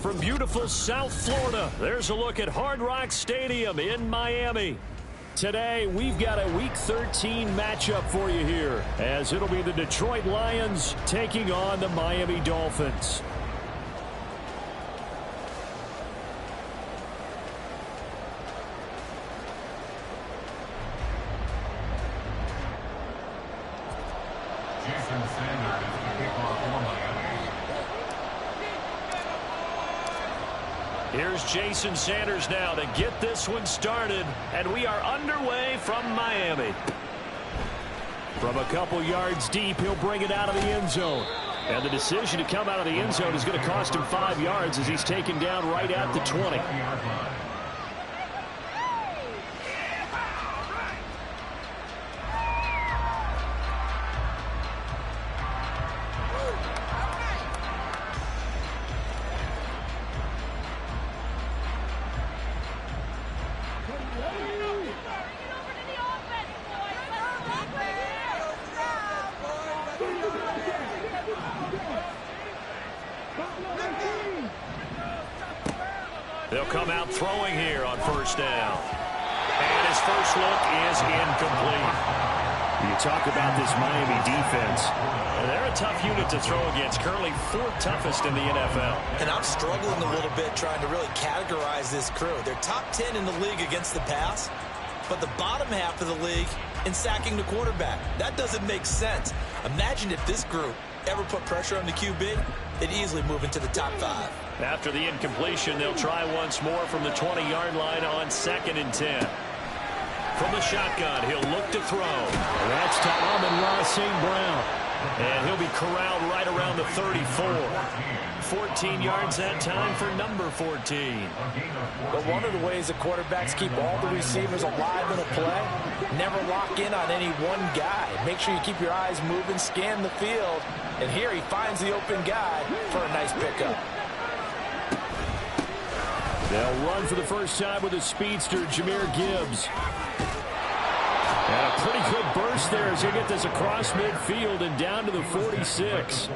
From beautiful South Florida, there's a look at Hard Rock Stadium in Miami. Today, we've got a Week 13 matchup for you here, as it'll be the Detroit Lions taking on the Miami Dolphins. Here's Jason Sanders now to get this one started, and we are underway from Miami. From a couple yards deep, he'll bring it out of the end zone. And the decision to come out of the end zone is going to cost him 5 yards as he's taken down right at the 20. They'll come out throwing here on first down. And his first look is incomplete. You talk about this Miami defense. They're a tough unit to throw against, currently 4th toughest in the NFL. And I'm struggling a little bit trying to really categorize this crew. They're top 10 in the league against the pass, but the bottom half of the league in sacking the quarterback. That doesn't make sense. Imagine if this group ever put pressure on the QB, they'd easily move into the top 5. After the incompletion, they'll try once more from the 20-yard line on 2nd and 10. From the shotgun, he'll look to throw. That's to Amon-Ra St. Brown. And he'll be corralled right around the 34. 14 yards that time for number 14. But one of the ways that quarterbacks keep all the receivers alive in a play, never lock in on any one guy. Make sure you keep your eyes moving, scan the field. And here he finds the open guy for a nice pickup. They'll run for the first time with a speedster, Jahmyr Gibbs. And a pretty good burst there as he'll get this across midfield and down to the 46.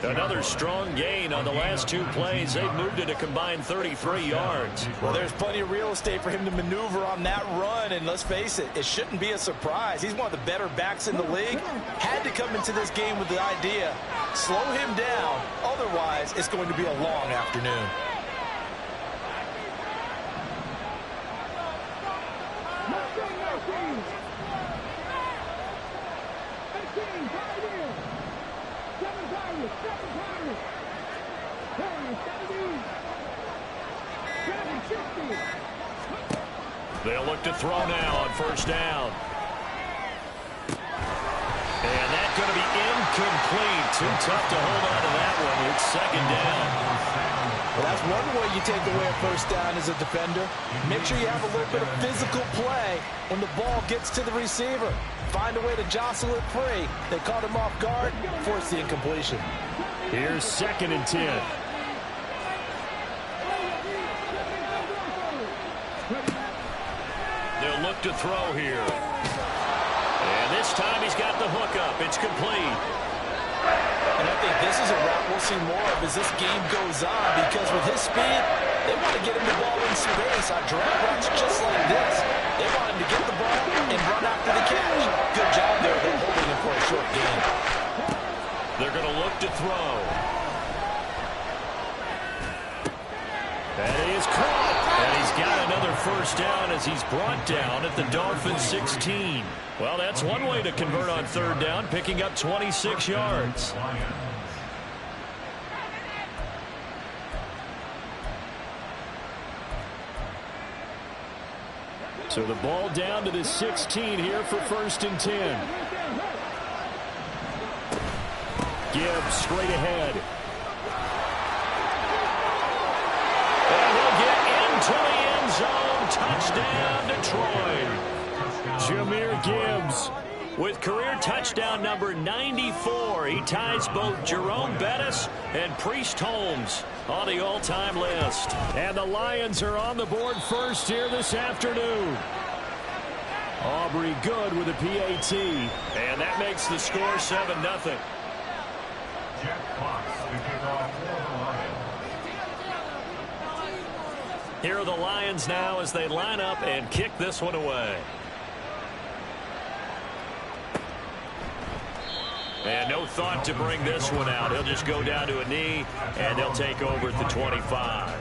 Another strong gain on the last 2 plays. They've moved it a combined 33 yards. Well, there's plenty of real estate for him to maneuver on that run, and let's face it, it shouldn't be a surprise. He's one of the better backs in the league. Had to come into this game with the idea, slow him down, otherwise it's going to be a long afternoon. They'll look to throw now on first down. And that's going to be incomplete. Too tough to hold on to that one. It's 2nd down. Well, that's one way you take away a first down as a defender. Make sure you have a little bit of physical play when the ball gets to the receiver. Find a way to jostle it free. They caught him off guard, force the incompletion. Here's 2nd and 10. They'll look to throw here. And this time he's got the hookup. It's complete. And I think this is a route we'll see more of as this game goes on, because with his speed, they want to get him the ball in space on drag routes just like this. They want him to get the ball and run after the catch. Good job there. They're holding him for a short gain. They're going to look to throw. That is caught. And he's got another first down as he's brought down at the Dolphins' 16. Well, that's one way to convert on 3rd down, picking up 26 yards. So the ball down to the 16 here for 1st and 10. Gibbs straight ahead. And he'll get into the end zone. Touchdown, Detroit. Jahmyr Gibbs with career touchdown number 94. He ties both Jerome Bettis and Priest Holmes on the all-time list. And the Lions are on the board first here this afternoon. Aubrey Good with a PAT. And that makes the score 7-0. Here are the Lions now as they line up and kick this one away. And no thought to bring this one out. He'll just go down to a knee, and they'll take over at the 25.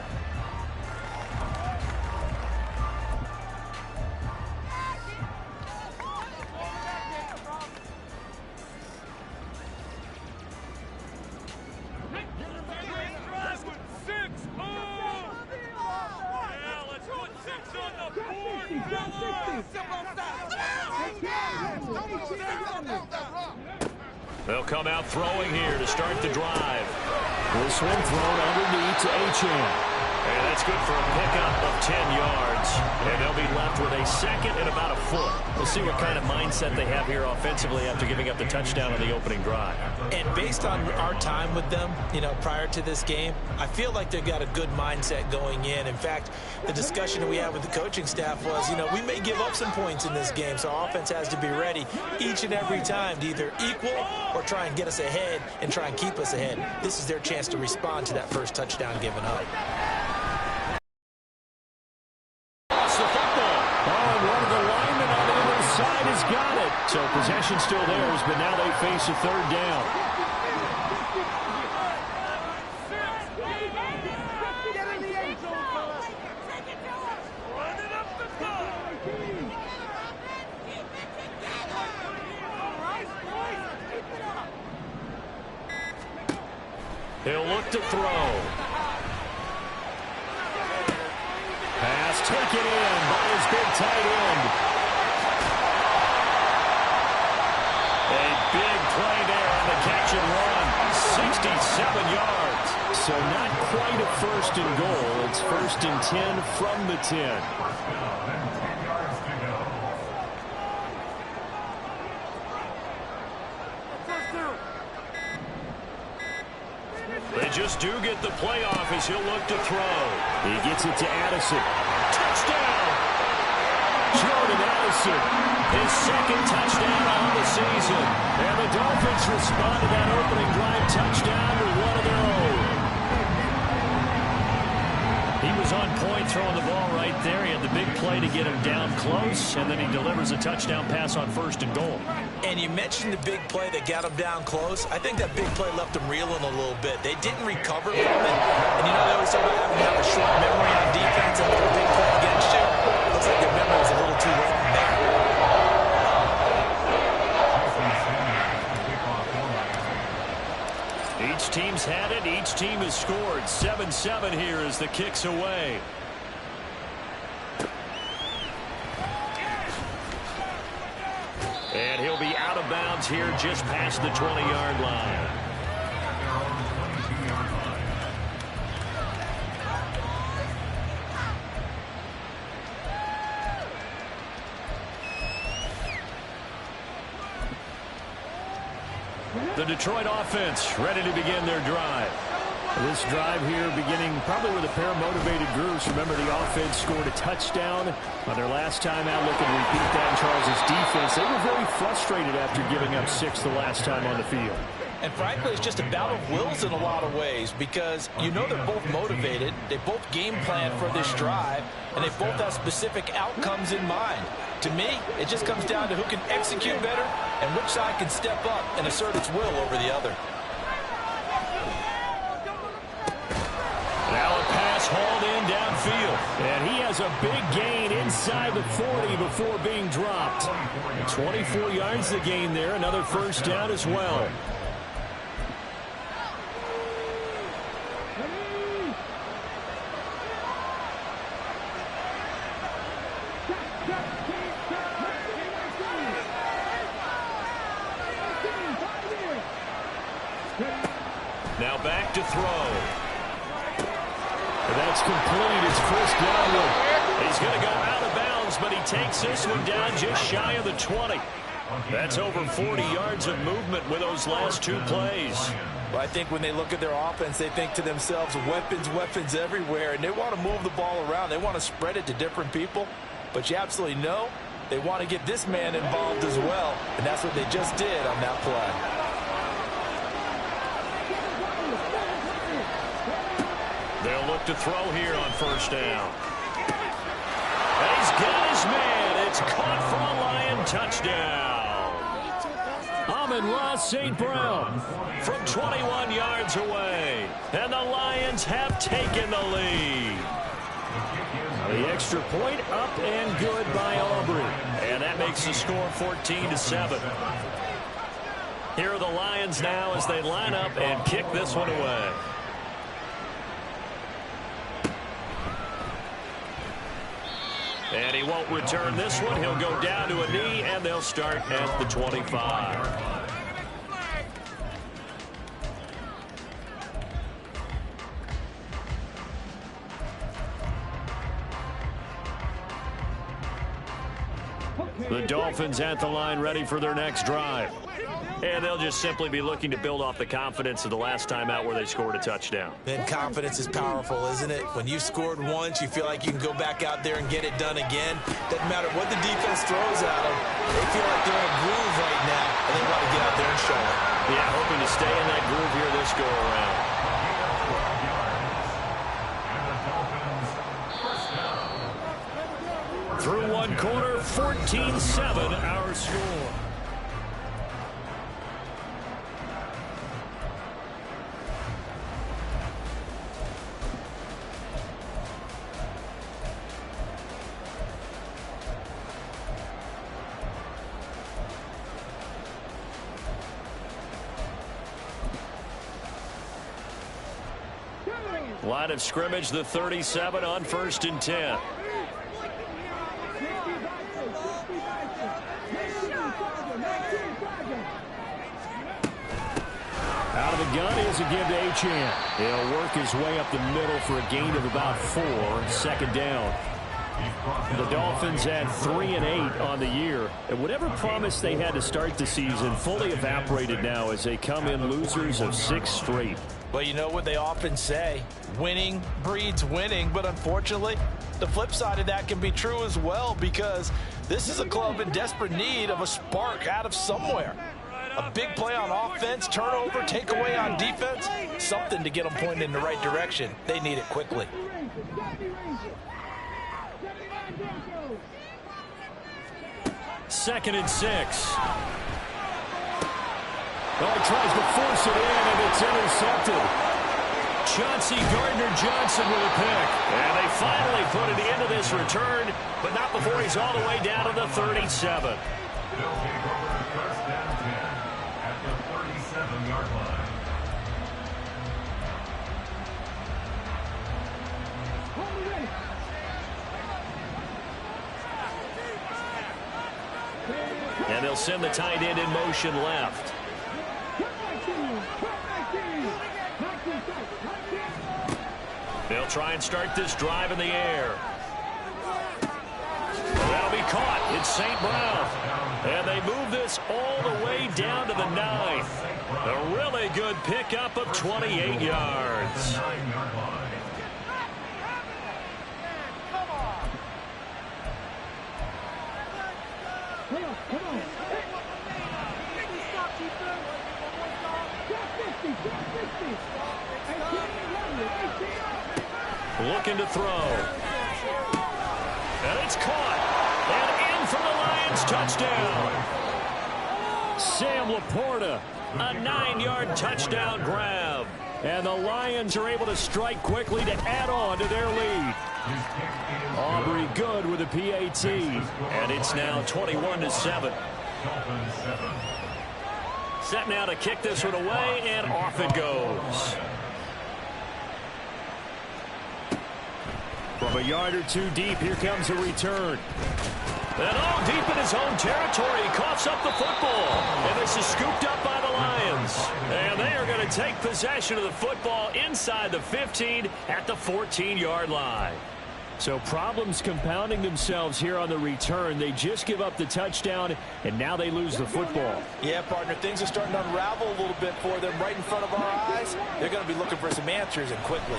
They'll come out throwing here to start the drive. This one thrown underneath to Achane. And that's good for a pickup of 10 yards. And they'll be left with a second and about a foot. We'll see what kind of mindset they have here offensively after giving up the touchdown on the opening drive. And based on our time with them, prior to this game, I feel like they've got a good mindset going in. In fact, the discussion that we had with the coaching staff was, we may give up some points in this game, so our offense has to be ready each and every time to either equal or try and get us ahead and try and keep us ahead. This is their chance to respond to that first touchdown given up. Has got it. So possession still theirs, but now they face a third down. He'll look to throw. Pass taken in by his big tight end. A big play there on the catch and run. 67 yards. So not quite a 1st and goal. It's 1st and 10 from the 10. They just do get the play off as he'll look to throw. He gets it to Addison. Touchdown! Jordan Addison, his second touchdown on the season. And the Dolphins respond to that opening drive touchdown with one of their own. He was on point throwing the ball right there. He had the big play to get him down close, and then he delivers a touchdown pass on 1st and goal. And you mentioned the big play that got him down close. I think that big play left him reeling a little bit. They didn't recover from it. And they always talk about having to have a short memory on defense after a big play against you. Looks like their memory was a little too long there. Each team's had it. Each team has scored. 7-7 here as the kick's away. And he'll be out of bounds here just past the 20-yard line. The Detroit offense ready to begin their drive. This drive here beginning probably with a pair of motivated groups. Remember, the offense scored a touchdown on their last time out. Looking to repeat that in Charles' defense. They were very frustrated after giving up 6 the last time on the field. And frankly, it's just a battle of wills in a lot of ways because they're both motivated. They both game plan for this drive, and they both have specific outcomes in mind. To me, it just comes down to who can execute better and which side can step up and assert its will over the other. Now a pass hauled in downfield. And he has a big gain inside the 40 before being dropped. 24 yards the gain there. Another first down as well. throw. And that's complete. It's Chris Godwin. He's going to go out of bounds, but he takes this one down just shy of the 20. That's over 40 yards of movement with those last two plays. Well, I think when they look at their offense, they think to themselves, weapons, weapons everywhere, and they want to move the ball around. They want to spread it to different people, but you absolutely know they want to get this man involved as well, and that's what they just did on that play. They'll look to throw here on first down. And he's got his man. It's caught for a Lion touchdown. Amon-Ra St. Brown from 21 yards away. And the Lions have taken the lead. The extra point up and good by Aubrey. And that makes the score 14-7. Here are the Lions now as they line up and kick this one away. And he won't return this one. He'll go down to a knee, and they'll start at the 25. The Dolphins at the line ready for their next drive. And they'll just simply be looking to build off the confidence of the last time out where they scored a touchdown. And confidence is powerful, isn't it? When you've scored once, you feel like you can go back out there and get it done again. Doesn't matter what the defense throws at them. They feel like they're in a groove right now, and they want to get out there and show it. Yeah, hoping to stay in that groove here this go-around. Through one quarter, 14-7 our score. Line of scrimmage, the 37 on 1st and 10. Out of the gun is a give to Achane. He'll work his way up the middle for a gain of about 4. 2nd down. The Dolphins had 3 and 8 on the year, and whatever promise they had to start the season fully evaporated now as they come in losers of 6 straight. Well, you know what they often say, winning breeds winning, but unfortunately, the flip side of that can be true as well, because this is a club in desperate need of a spark out of somewhere. A big play on offense, turnover, takeaway on defense, something to get them pointed in the right direction. They need it quickly. Second and 6. Oh, he tries to force it in, and it's intercepted. Chauncey Gardner-Johnson with a pick. And they finally put it into this return, but not before he's all the way down to the 37. At the 37-yard line. And they'll send the tight end in motion left. They'll try and start this drive in the air. That'll be caught. It's St. Brown. And they move this all the way down to the 9. A really good pickup of 28 yards. Looking to throw. And it's caught. And in for the Lions touchdown. Sam Laporta, a 9-yard touchdown grab. And the Lions are able to strike quickly to add on to their lead. Aubrey good with a PAT. And it's now 21-7. Set now to kick this one away, and off it goes. From a yard or two deep, here comes a return. And all deep in his own territory, he coughs up the football. And this is scooped up by the Lions. And they are going to take possession of the football inside the 15 at the 14-yard line. So problems compounding themselves here on the return. They just give up the touchdown, and now they lose the football. Yeah, partner, things are starting to unravel a little bit for them right in front of our eyes. They're going to be looking for some answers, and quickly.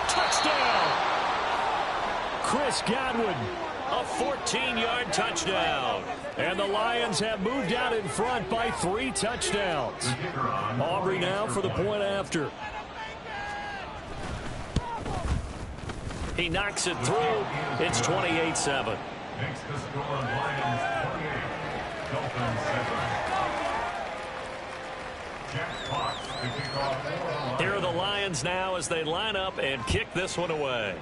Touchdown! Chris Godwin, a 14-yard touchdown. And the Lions have moved out in front by 3 touchdowns. Aubrey now for the point after. He knocks it through. It's 28-7. Makes the score Lions 28, Dolphins 7. Jack Fox to kick off for the Lions. Here are the Lions now as they line up and kick this one away.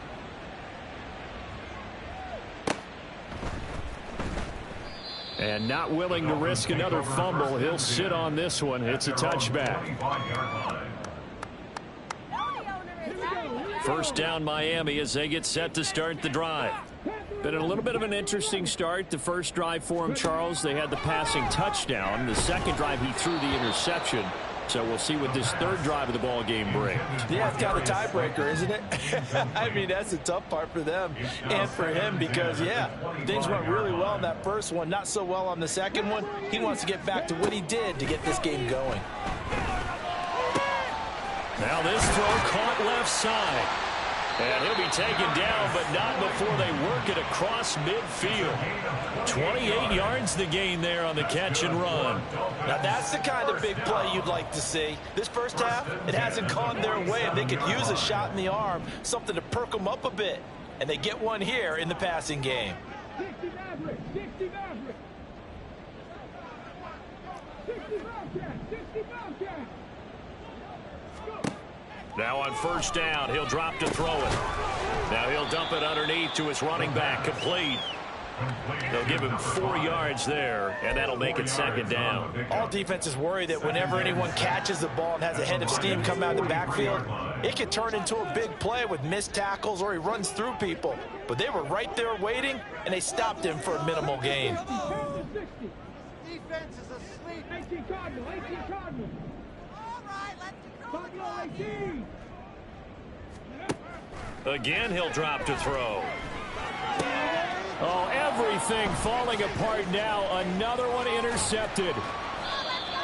And not willing to risk another fumble. He'll sit on this one. It's a touchback. 25-yard line. First down Miami as they get set to start the drive. Been a little bit of an interesting start. The first drive for him, Charles, they had the passing touchdown. The second drive, he threw the interception. So we'll see what this third drive of the ball game brings. Yeah, it's kind of a tiebreaker, isn't it? I mean, that's the tough part for them and for him because, yeah, things went really well in that first one, not so well on the second one. He wants to get back to what he did to get this game going. Now this throw caught left side. And he'll be taken down, but not before they work it across midfield. 28 yards the gain there on the catch and run. Now that's the kind of big play you'd like to see. This first half, it hasn't gone their way, and they could use a shot in the arm, something to perk them up a bit. And they get one here in the passing game. Now on first down, he'll drop to throw it. Now he'll dump it underneath to his running back, complete. They'll give him 4 yards there, and that'll make it second down. All defenses worry that whenever anyone catches the ball and has a head of steam come out of the backfield, it can turn into a big play with missed tackles or he runs through people. But they were right there waiting, and they stopped him for a minimal gain. Defense is asleep. 18 Cardinal. All right, let's control the game. Again, he'll drop to throw. Oh, everything falling apart now. Another one intercepted.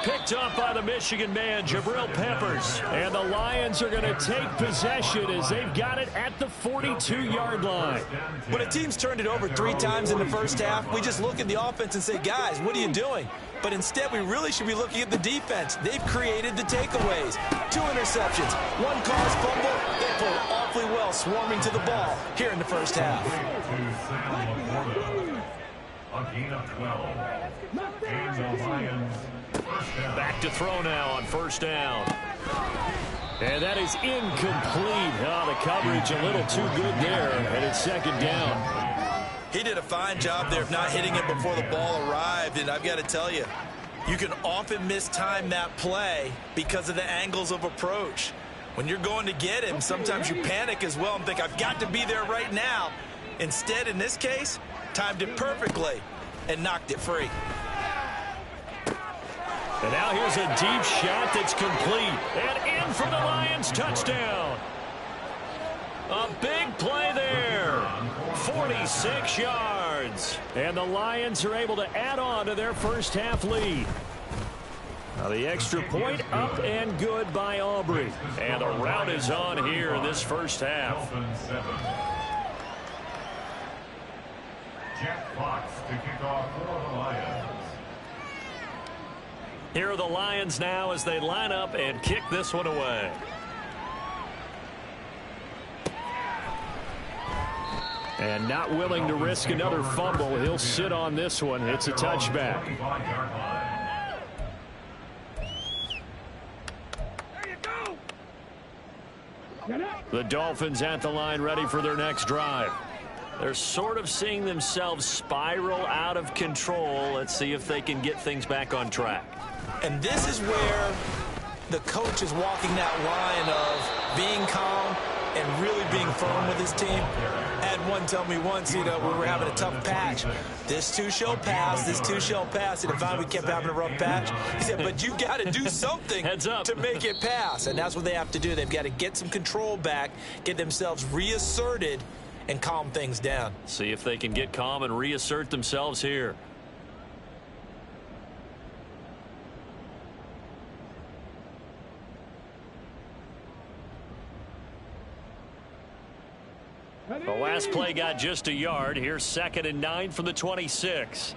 Picked up by the Michigan man, Jabril Peppers. And the Lions are going to take possession as they've got it at the 42-yard line. When a team's turned it over 3 times in the first half, we just look at the offense and say, guys, what are you doing? But instead, we really should be looking at the defense. They've created the takeaways. 2 interceptions, 1 caused fumble. They played awfully well swarming to the ball here in the first half. A gain of 12. And the Lions first down. Back to throw now on first down. And that is incomplete. Oh, the coverage a little too good there, and it's second down. He did a fine job there of not hitting it before the ball arrived, and I've got to tell you, you can often mistime that play because of the angles of approach. When you're going to get him, sometimes you panic as well and think, I've got to be there right now. Instead, in this case, timed it perfectly and knocked it free. And now here's a deep shot that's complete. And in for the Lions touchdown. A big play there. 46 yards. And the Lions are able to add on to their first half lead. Now the extra point up and good by Aubrey. And the rout is on here in this first half. Jack Fox to kick off for the Lions. Here are the Lions now as they line up and kick this one away. And not willing to risk another fumble. He'll sit on this one. It's a touchback. The Dolphins at the line ready for their next drive. They're sort of seeing themselves spiral out of control. Let's see if they can get things back on track. And this is where the coach is walking that line of being calm and really being firm with his team. At someone tell me once, you know, we were having a tough patch. This too shall pass, this too shall pass. And if we kept having a rough patch, he said, but you got to do something to make it pass. And that's what they have to do. They've got to get some control back, get themselves reasserted, and calm things down. See if they can get calm and reassert themselves here. The last play got just a yard. Here's 2nd and 9 from the 26.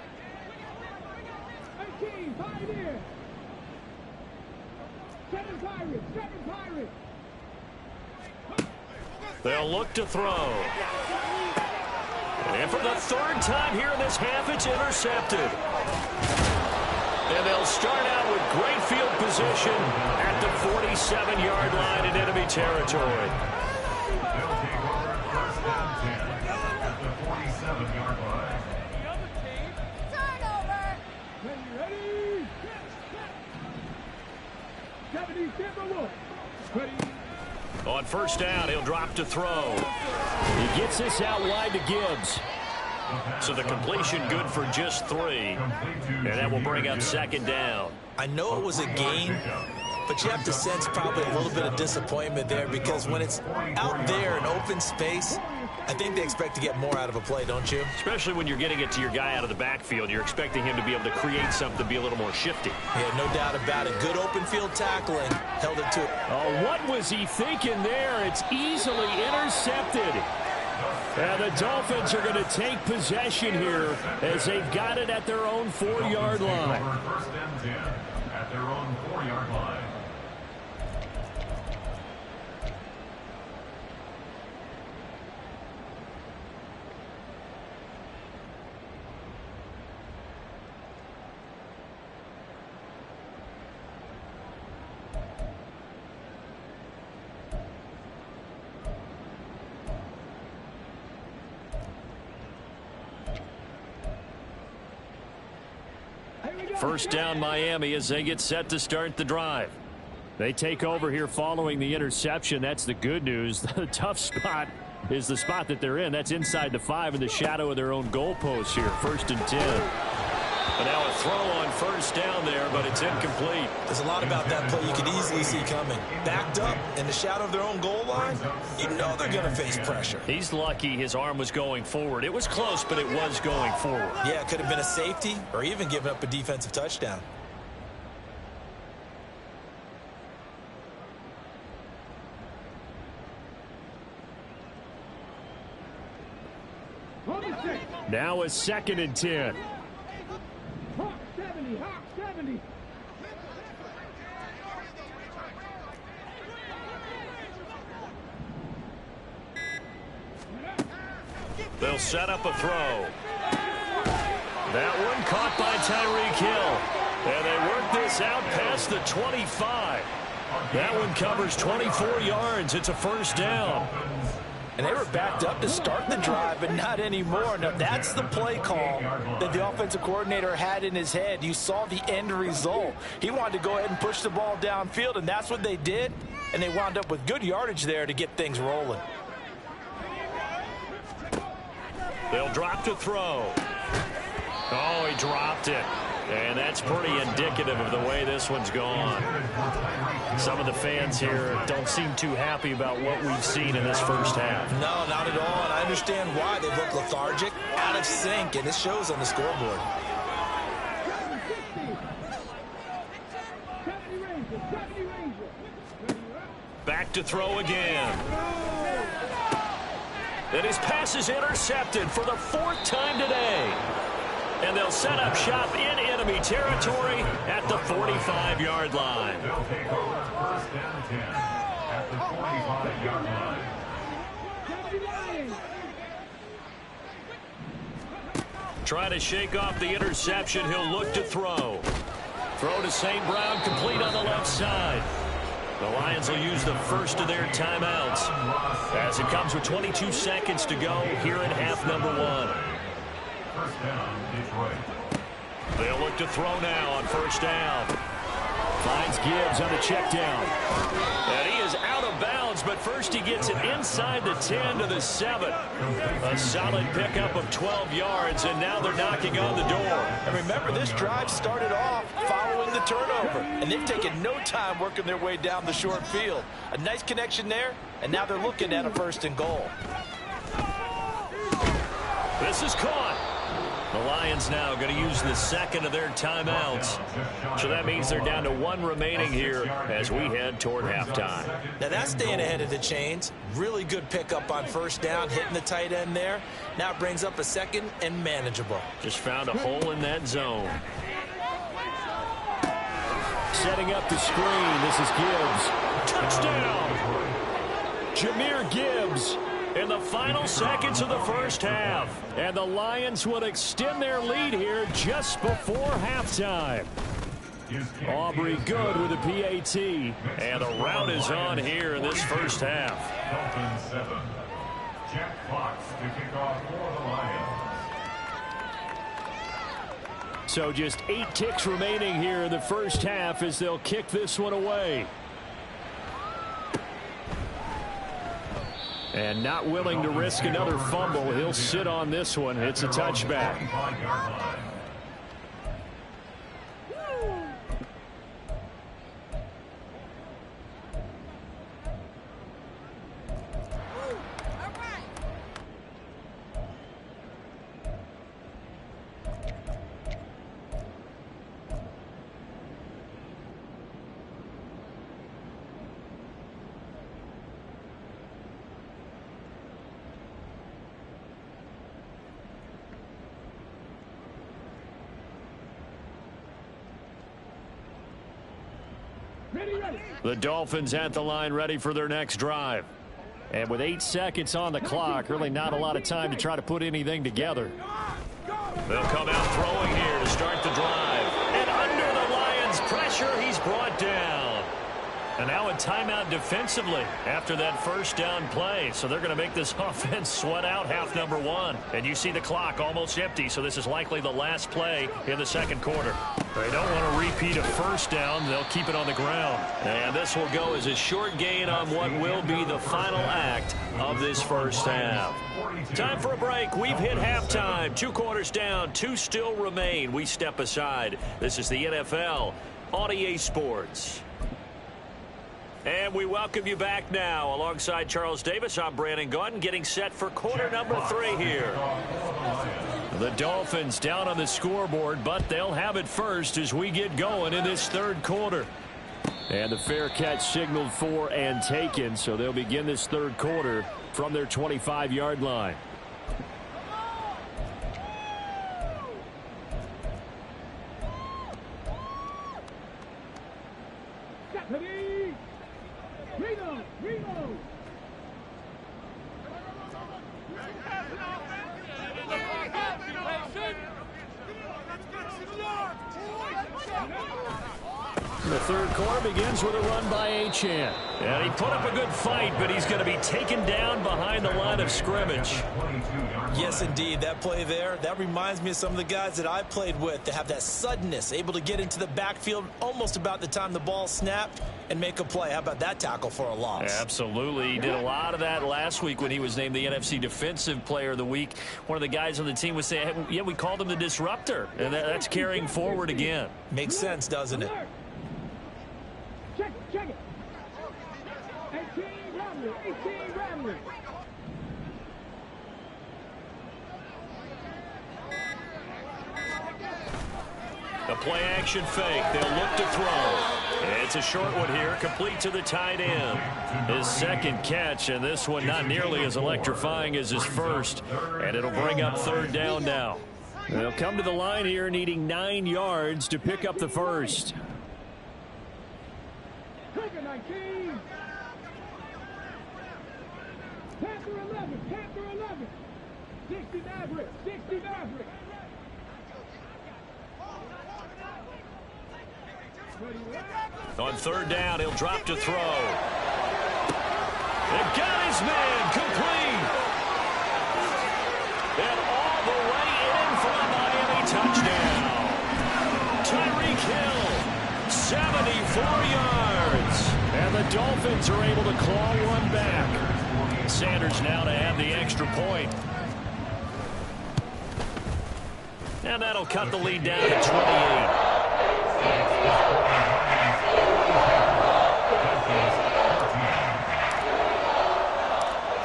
They'll look to throw. And for the 3rd time here in this half, it's intercepted. And they'll start out with great field position at the 47-yard line in enemy territory. On 1st down, he'll drop to throw. He gets this out wide to Gibbs. So the completion good for just 3. And that will bring up 2nd down. I know it was a gain, but you have to sense probably a little bit of disappointment there, because when it's out there in open space, I think they expect to get more out of a play, don't you? Especially when you're getting it to your guy out of the backfield. You're expecting him to be able to create something, be a little more shifty. Yeah, no doubt about it. Good open field tackling. Held it to it. Oh, what was he thinking there? It's easily intercepted. And the Dolphins are going to take possession here as they've got it at their own 4-yard line. 1st and 10 at their own 4-yard line. First down Miami as they get set to start the drive. They take over here following the interception. That's the good news. The tough spot is the spot that they're in. That's inside the 5 in the shadow of their own goalpost here. 1st and 10. And now a throw on 1st down there, but it's incomplete. There's a lot about that play you could easily see coming. Backed up in the shadow of their own goal line, you know they're going to face pressure. He's lucky his arm was going forward. It was close, but it was going forward. Yeah, it could have been a safety or even given up a defensive touchdown. Now a 2nd and 10. Hawk 70, Hawk 70. They'll set up a throw. That one caught by Tyreek Hill. And they work this out past the 25. That one covers 24 yards. It's a 1st down. And they were backed up to start the drive, but not anymore. Now, that's the play call that the offensive coordinator had in his head. You saw the end result. He wanted to go ahead and push the ball downfield, and that's what they did. And they wound up with good yardage there to get things rolling. They'll drop to throw. Oh, he dropped it. And that's pretty indicative of the way this one's gone. Some of the fans here don't seem too happy about what we've seen in this 1st half. No, not at all, and I understand why. They look lethargic, out of sync, and this shows on the scoreboard. Back to throw again. And his pass is intercepted for the 4th time today. And they'll set up shop in enemy territory at the 45-yard line. They'll take over 1st and 10 at the 45-yard line. Trying to shake off the interception. He'll look to throw. Throw to St. Brown, complete on the left side. The Lions will use the first of their timeouts as it comes with 22 seconds to go here in half number 1. 1st down, Detroit. They'll look to throw now on 1st down. Finds Gibbs on the check down. And he is out of bounds yards, but first he gets it inside the 10 to the 7. A solid pickup of 12 yards, and now they're knocking on the door. And remember, this drive started off following the turnover, and they've taken no time working their way down the short field. A nice connection there, and now they're looking at a 1st and goal. This is caught. The Lions now going to use the 2nd of their timeouts. So that means they're down to 1 remaining here as we head toward halftime. Now that's staying ahead of the chains. Really good pickup on 1st down, hitting the tight end there. Now it brings up a 2nd and manageable. Just found a hole in that zone. Setting up the screen. This is Gibbs. Touchdown! Jahmyr Gibbs in the final seconds of the 1st half. And the Lions would extend their lead here just before halftime. Aubrey good with a PAT. And the route is on here in this 1st half. Dolphins 7. Jack Fox to kick off for the Lions. So just 8 ticks remaining here in the 1st half as they'll kick this one away. And not willing to risk another fumble. He'll sit on this one. It's a touchback. The Dolphins at the line ready for their next drive. And with 8 seconds on the clock, really not a lot of time to try to put anything together. They'll come out throwing here to start the drive. And under the Lions' pressure, he's brought down. And now a timeout defensively after that 1st down play. So they're going to make this offense sweat out half number 1. And you see the clock almost empty, so this is likely the last play in the 2nd quarter. They don't want to repeat a 1st down. They'll keep it on the ground. And this will go as a short gain on what will be the final act of this 1st half. Time for a break. We've hit halftime. 2 quarters down. 2 still remain. We step aside. This is the NFL on EA Sports. And we welcome you back now. Alongside Charles Davis, I'm Brandon Gunn, getting set for quarter number 3 here. The Dolphins down on the scoreboard, but they'll have it first as we get going in this 3rd quarter. And the fair catch signaled for and taken, so they'll begin this 3rd quarter from their 25-yard line. Reload! The 3rd quarter begins with a run by Achane. And he put up a good fight, but he's going to be taken down behind the line of scrimmage. Yes, indeed. That play there, that reminds me of some of the guys that I played with that have that suddenness, able to get into the backfield almost about the time the ball snapped and make a play. How about that tackle for a loss? Absolutely. He did a lot of that last week when he was named the NFC Defensive Player of the Week. One of the guys on the team was saying, hey, yeah, we called him the disruptor. And that's carrying forward again. Makes sense, doesn't it? Check it. 18 Ramley. A play action fake. They'll look to throw. It's a short one here, complete to the tight end. His 2nd catch, and this one not nearly as electrifying as his 1st. And it'll bring up 3rd down now. They'll come to the line here needing 9 yards to pick up the 1st. Trigger 19. Panther 11. 60 Maverick. On 3rd down, he'll drop to throw. They've got his man complete. And all the way in for a Miami touchdown. Tyreek Hill, 74 yards. And the Dolphins are able to claw one back. Sanders now to add the extra point. And that'll cut the lead down to 28.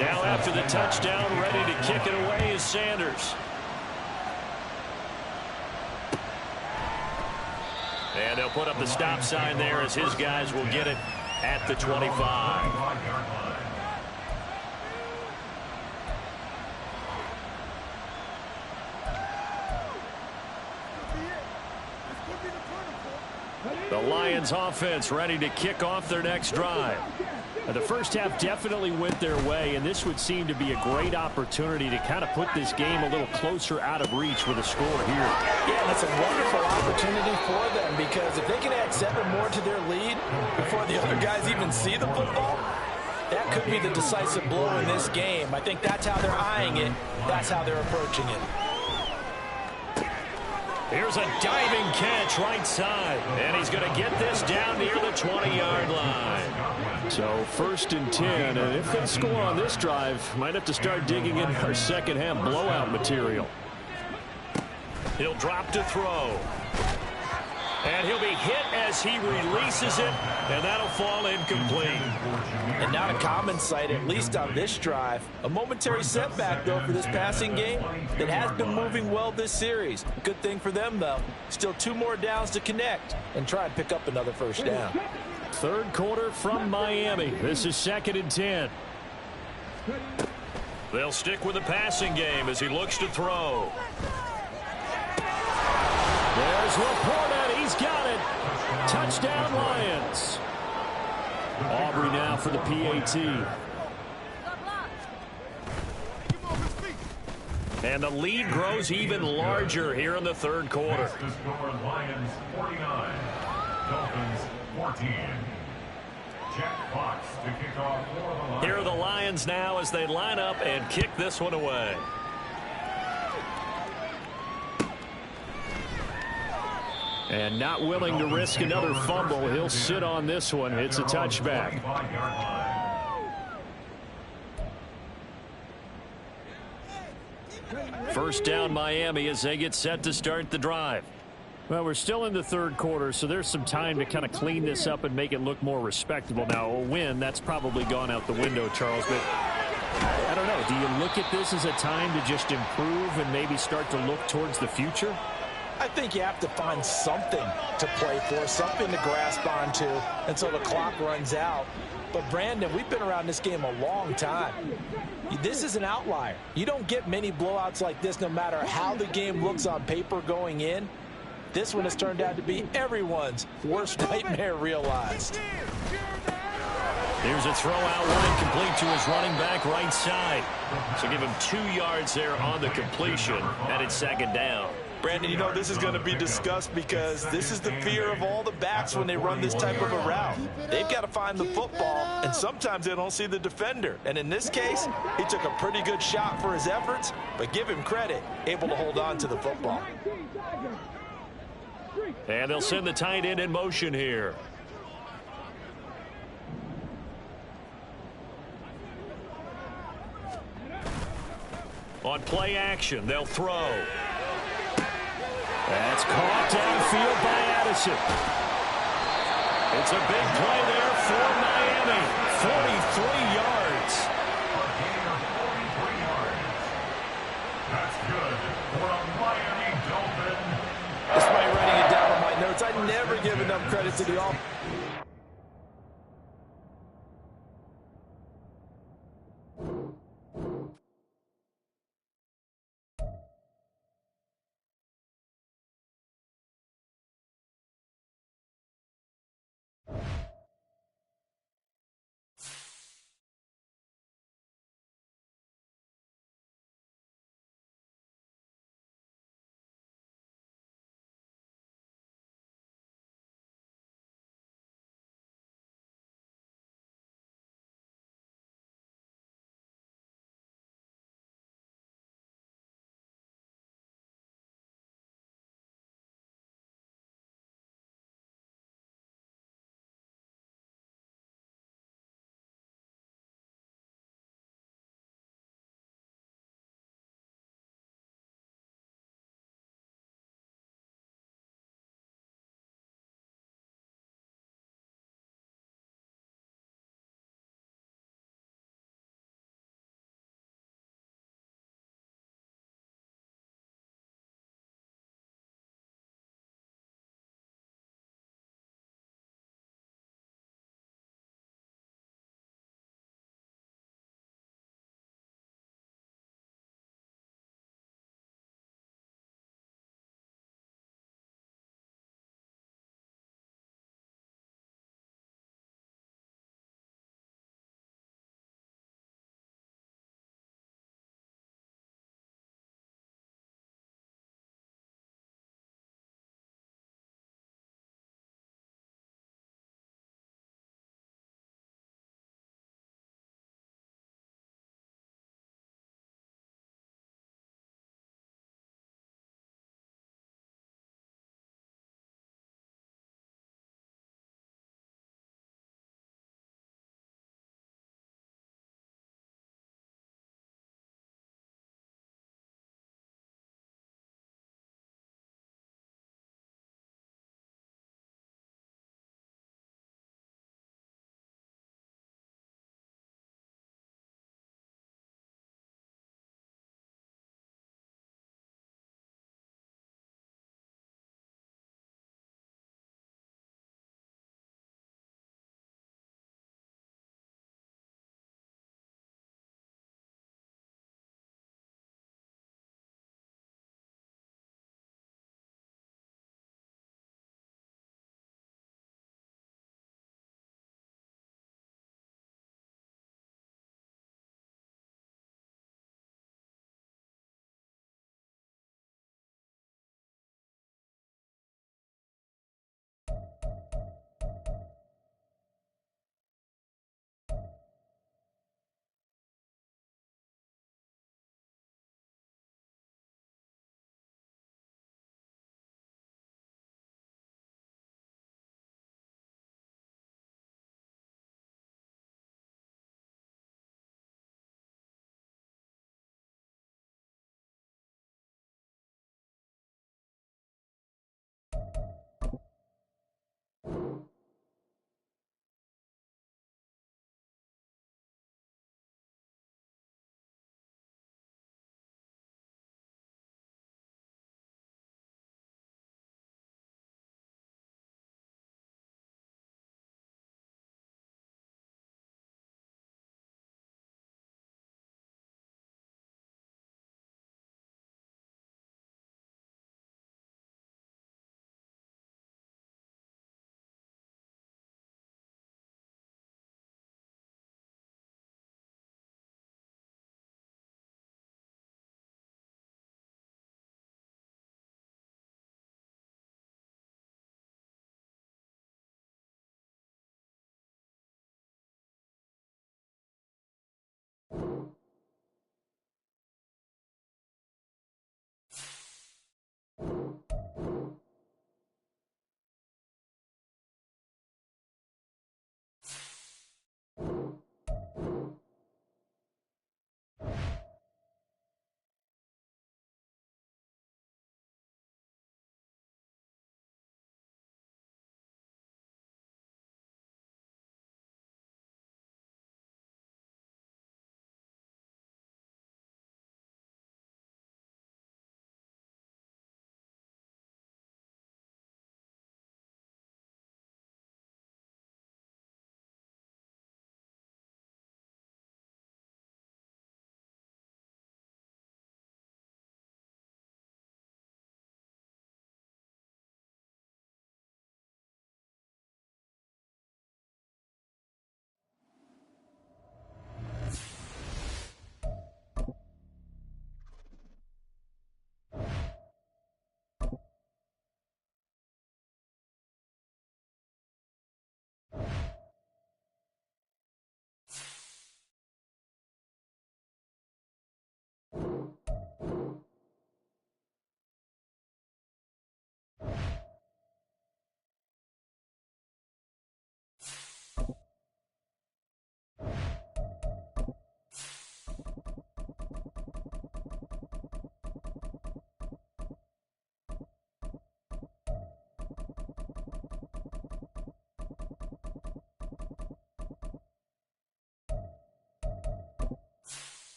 Now after the touchdown, ready to kick it away is Sanders. And they'll put up the stop sign there as his guys will get it at the 25. The Lions offense ready to kick off their next drive. The first half definitely went their way, and this would seem to be a great opportunity to kind of put this game a little closer out of reach with a score here. Yeah, that's a wonderful opportunity for them, because if they can add 7 more to their lead before the other guys even see the football, that could be the decisive blow in this game. I think that's how they're eyeing it. That's how they're approaching it. Here's a diving catch right side, and he's going to get this down near the 20-yard line. So 1st and 10, and if they score on this drive, might have to start digging in our second half blowout material. He'll drop to throw. And he'll be hit as he releases it, and that'll fall incomplete. And not a common sight, at least on this drive. A momentary setback, though, for this passing game that has been moving well this series. Good thing for them, though. Still 2 more downs to connect and try and pick up another first down. 3rd quarter from Miami. This is 2nd and 10. They'll stick with the passing game as he looks to throw. There's Laporta. He's got it. Touchdown, Lions. Aubrey now for the PAT. And the lead grows even larger here in the 3rd quarter. Lions 49, Dolphins 14. Jack Fox to kick off for the Lions. Here are the Lions now as they line up and kick this one away. And not willing to risk another fumble, he'll sit on this one. It's a touchback. First down Miami as they get set to start the drive. Well, we're still in the 3rd quarter, so there's some time to kind of clean this up and make it look more respectable. Now, a win, that's probably gone out the window, Charles, but I don't know. Do you look at this as a time to just improve and maybe start to look towards the future? I think you have to find something to play for, something to grasp onto until the clock runs out. But, Brandon, we've been around this game a long time. This is an outlier. You don't get many blowouts like this no matter how the game looks on paper going in. This one has turned out to be everyone's worst nightmare realized. Here's a throw out one complete to his running back right side. So give him 2 yards there on the completion, and it's 2nd down. Brandon, you know this is going to be discussed because this is the fear of all the backs when they run this type of a route. They've got to find the football, and sometimes they don't see the defender. And in this case, he took a pretty good shot for his efforts, but give him credit, able to hold on to the football. And they'll send the tight end in motion here. On play action, they'll throw. That's caught downfield by Addison. It's a big play there for Miami. 43 yards. A gain of 43 yards. That's good for a Miami Dolphin. Despite writing it down on my notes, I never give enough credit to the offense.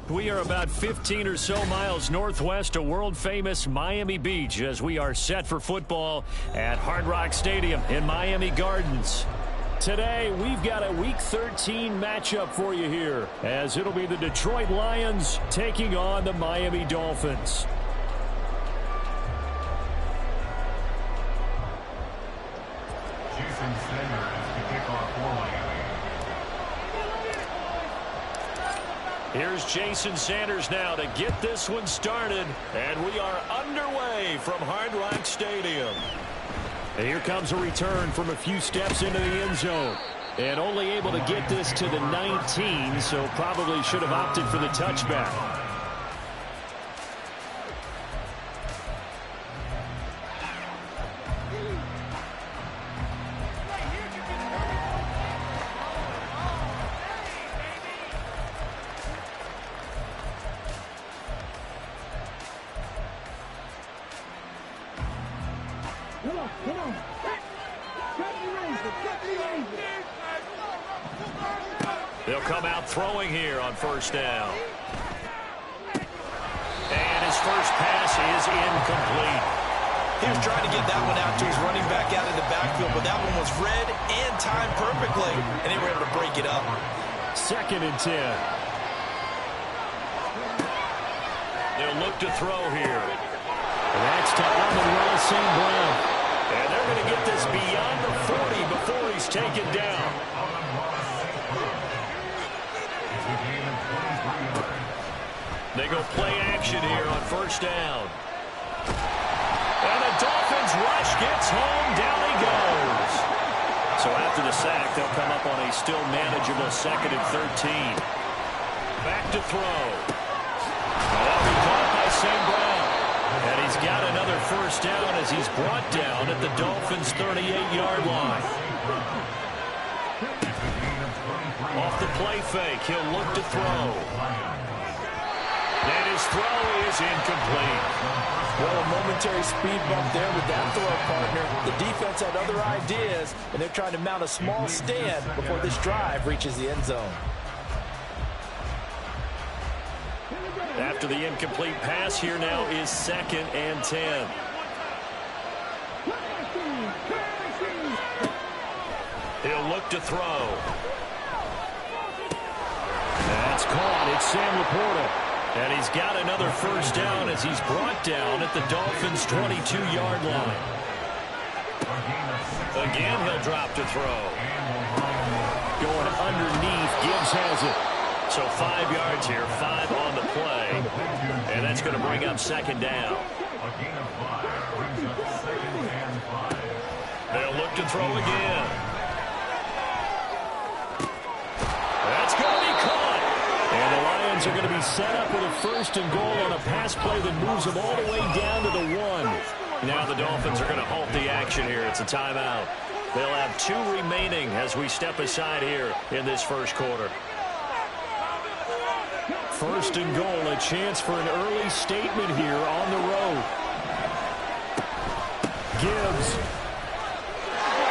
We are about 15 or so miles northwest of world-famous Miami Beach as we are set for football at Hard Rock Stadium in Miami Gardens. Today, we've got a Week 13 matchup for you here, as it'll be the Detroit Lions taking on the Miami Dolphins. Jason Sanders to kick off for Miami. Here's Jason Sanders now to get this one started, and we are underway from Hard Rock Stadium. And here comes a return from a few steps into the end zone, and only able to get this to the 19, so probably should have opted for the touchback. They'll come out throwing here on first down. And his first pass is incomplete. He was trying to get that one out to his running back out in the backfield, but that one was read and timed perfectly, and they were able to break it up. 2nd and 10. They'll look to throw here. And that's to Amon-Ra St. Brown. And they're going to get this beyond the 40 before he's taken down. They go play action here on first down. And the Dolphins rush gets home. Down he goes. So after the sack, they'll come up on a still manageable 2nd and 13. Back to throw. That'll be caught by St. Brown. And he's got another first down as he's brought down at the Dolphins' 38-yard line. Off the play fake, he'll look to throw. And his throw is incomplete. Well, a momentary speed bump there with that throw, partner. The defense had other ideas, and they're trying to mount a small stand before this drive reaches the end zone. After the incomplete pass, here now is 2nd and 10. He'll look to throw. That's caught. It's Sam Laporta. And he's got another first down as he's brought down at the Dolphins' 22-yard line. Again, he'll drop to throw. Going underneath, Gibbs has it. So 5 yards here, 5 on the play. And that's going to bring up 2nd down. They'll look to throw again. That's going to be caught. And the Lions are going to be set up with a 1st and goal on a pass play that moves them all the way down to the 1. Now the Dolphins are going to halt the action here. It's a timeout. They'll have 2 remaining as we step aside here in this first quarter. 1st and goal, a chance for an early statement here on the road. Gibbs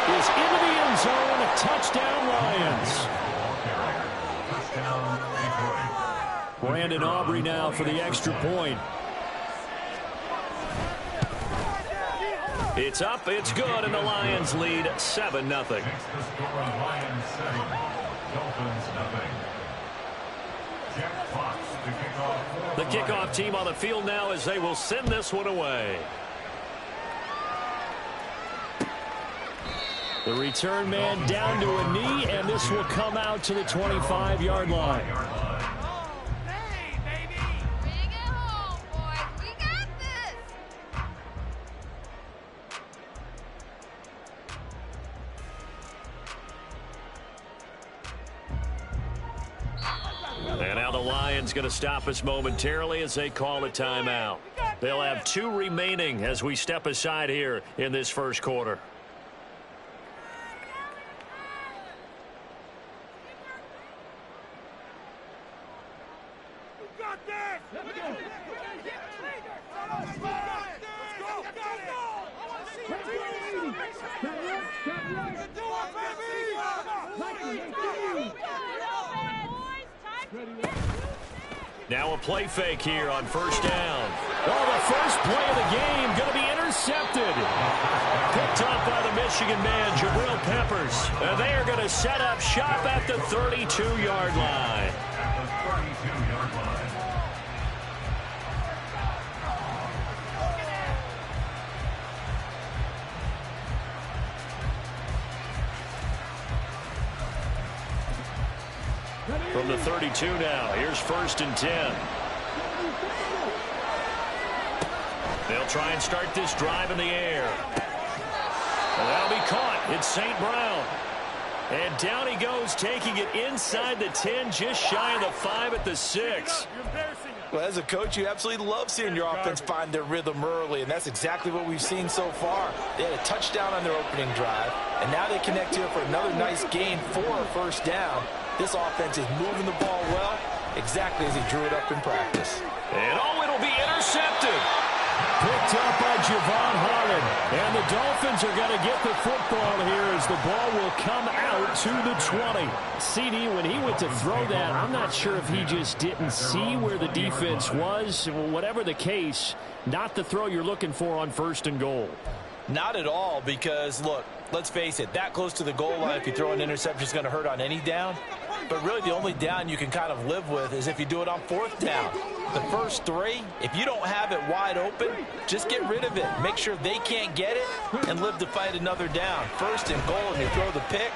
is into the end zone. Touchdown, Lions. Brandon Aubrey now for the extra point. It's up, it's good, and the Lions lead 7-0. The kickoff team on the field now as they will send this one away. The return man down to a knee, and this will come out to the 25-yard line. Hey, baby! Bring it home, boys. We got this. And now the Lions going to stop us momentarily as they call a timeout. They'll have 2 remaining as we step aside here in this first quarter. Now a play fake here on first down. Oh, the first play of the game going to be intercepted. Picked up by the Michigan man, Jabril Peppers. And they are going to set up shop at the 32-yard line. From the 32 now, here's first and 10. They'll try and start this drive in the air. And that'll be caught. It's St. Brown. And down he goes, taking it inside the 10, just shy of the 5 at the 6. Well, as a coach, you absolutely love seeing your offense find their rhythm early, and that's exactly what we've seen so far. They had a touchdown on their opening drive, and now they connect here for another nice gain for a first down. This offense is moving the ball well, exactly as he drew it up in practice. And it'll be intercepted. Picked up by Javon Holland. And the Dolphins are going to get the football here as the ball will come out to the 20. CD, when he went to throw that, I'm not sure if he just didn't see where the defense was. Whatever the case, not the throw you're looking for on first and goal. Not at all, because, look, let's face it, that close to the goal line, if you throw an interception, is going to hurt on any down. But really the only down you can kind of live with is if you do it on fourth down. The first three, if you don't have it wide open, just get rid of it. Make sure they can't get it and live to fight another down. First and goal, and you throw the pick,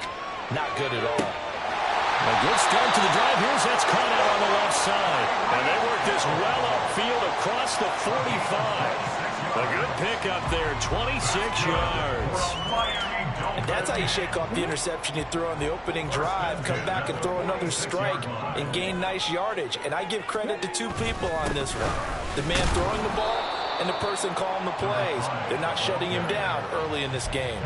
not good at all. A good start to the drive. Here's that's caught out on the left side. And they work this well upfield across the 45. A good pickup there, 26 yards. And that's how you shake off the interception you threw on the opening drive, come back and throw another strike and gain nice yardage. And I give credit to two people on this one. The man throwing the ball and the person calling the plays. They're not shutting him down early in this game.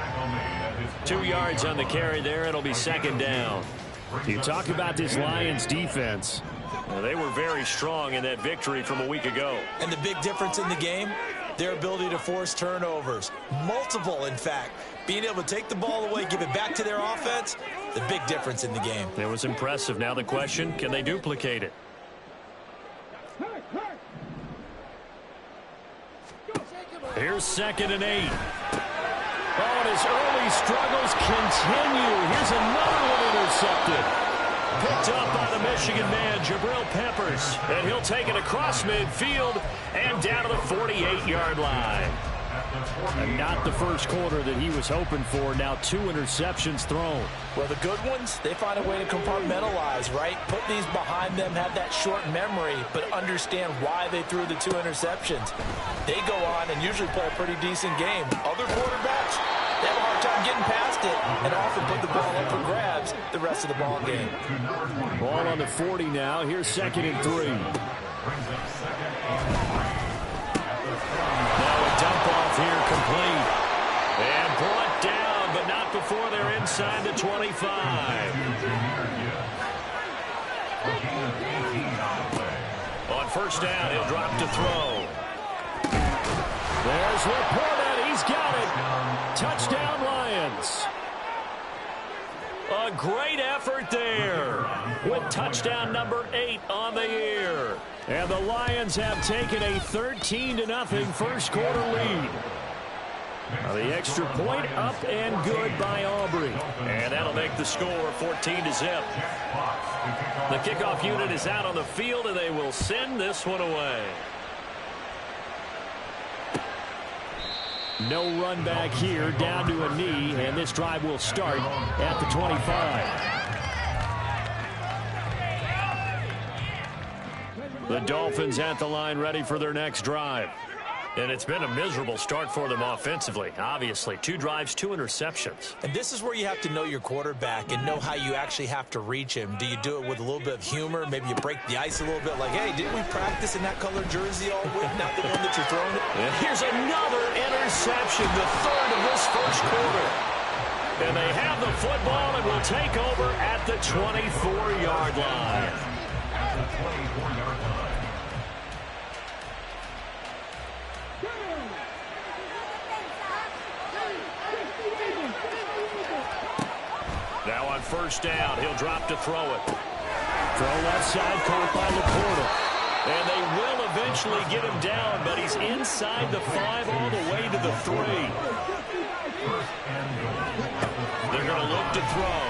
2 yards on the carry there. It'll be second down. You talk about this Lions defense. Well, they were very strong in that victory from a week ago. And the big difference in the game, their ability to force turnovers. Multiple, in fact. Being able to take the ball away, give it back to their offense, the big difference in the game. It was impressive. Now the question, can they duplicate it? Here's second and 8. Oh, and his early struggles continue. Here's another one intercepted. Picked up by the Michigan man, Jabril Peppers. And he'll take it across midfield and down to the 48-yard line. And not the first quarter that he was hoping for. Now 2 interceptions thrown. Well, the good ones, they find a way to compartmentalize, right? Put these behind them, have that short memory, but understand why they threw the 2 interceptions. They go on and usually play a pretty decent game. Other quarterbacks, they have a hard time getting past it and often put the ball up for grabs the rest of the ball game. Ball on the 40 now. Here's second and 3. Here complete and brought down, but not before they're inside the 25. On first down, he'll drop to throw. There's Laporta. He's got it. Touchdown, Lions. A great effort there with touchdown number 8 on the year. And the Lions have taken a 13-0 first quarter lead. Now the extra point up and good by Aubrey. And that'll make the score 14-0. The kickoff unit is out on the field, and they will send this one away. No run back here, down to a knee, and this drive will start at the 25. The Dolphins at the line ready for their next drive. And it's been a miserable start for them offensively. Obviously, 2 drives, 2 interceptions. And this is where you have to know your quarterback and know how you actually have to reach him. Do you do it with a little bit of humor? Maybe you break the ice a little bit like, hey, didn't we practice in that color jersey all week? Not the one that you're throwing it. And here's another interception, the 3rd of this first quarter. And they have the football and will take over at the 24-yard line. At the 24-yard line. Now on first down, he'll drop to throw it. Throw left side, caught by Laporta. And they will eventually get him down, but he's inside the 5 all the way to the 3. They're going to look to throw.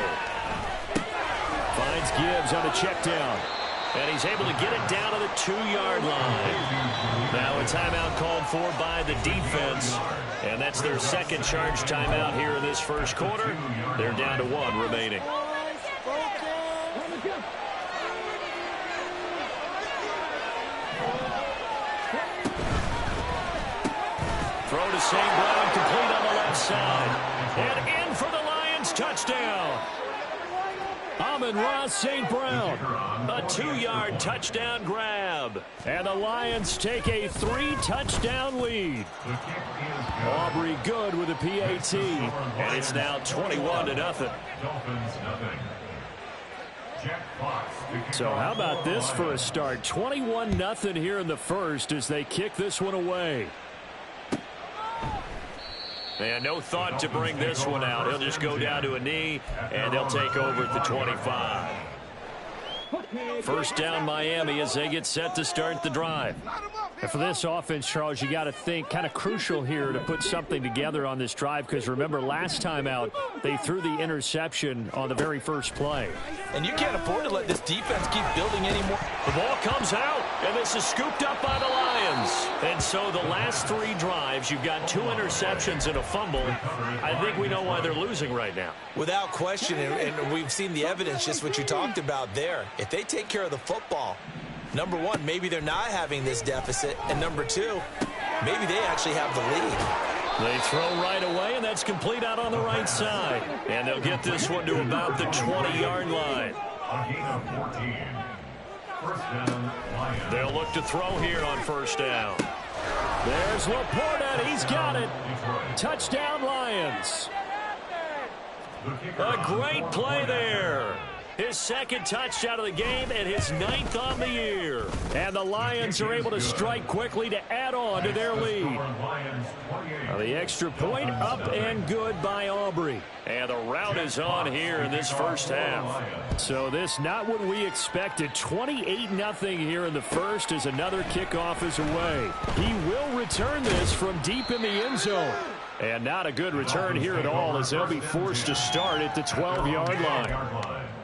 Finds Gibbs on a check down. And he's able to get it down to the 2-yard line. Now a timeout called for by the defense. And that's their second charge timeout here in this first quarter. They're down to 1 remaining. Throw to St. Brown, complete on the left side. And in for the Lions, touchdown. Amon-Ra St. Brown, a 2-yard touchdown grab. And the Lions take a 3-touchdown lead. Aubrey good with a PAT. And it's now 21-0. So how about this for a start? 21-0 here in the first as they kick this one away. And no thought to bring this one out. He'll just go down to a knee, and they'll take over at the 25. First down, Miami, as they get set to start the drive. And for this offense, Charles, you got to think kind of crucial here to put something together on this drive, because remember last time out they threw the interception on the very first play. And you can't afford to let this defense keep building anymore. The ball comes out, and this is scooped up by the Lions. And so the last 3 drives, you've got 2 interceptions and a fumble. I think we know why they're losing right now. Without question, and we've seen the evidence, just what you talked about there. If they take care of the football, number 1, maybe they're not having this deficit. And number 2, maybe they actually have the lead. They throw right away, and that's complete out on the right side. And they'll get this one to about the 20-yard line. They'll look to throw here on first down. There's Laporta. He's got it. Touchdown, Lions. A great play there. His second touchdown of the game and his 9th on the year. And the Lions are able to strike quickly to add on to their lead. Now the extra point up and good by Aubrey. And the route is on here in this first half. So this not what we expected. 28-0 here in the first as another kickoff is away. He will return this from deep in the end zone. And not a good return here at all as they'll be forced to start at the 12-yard line.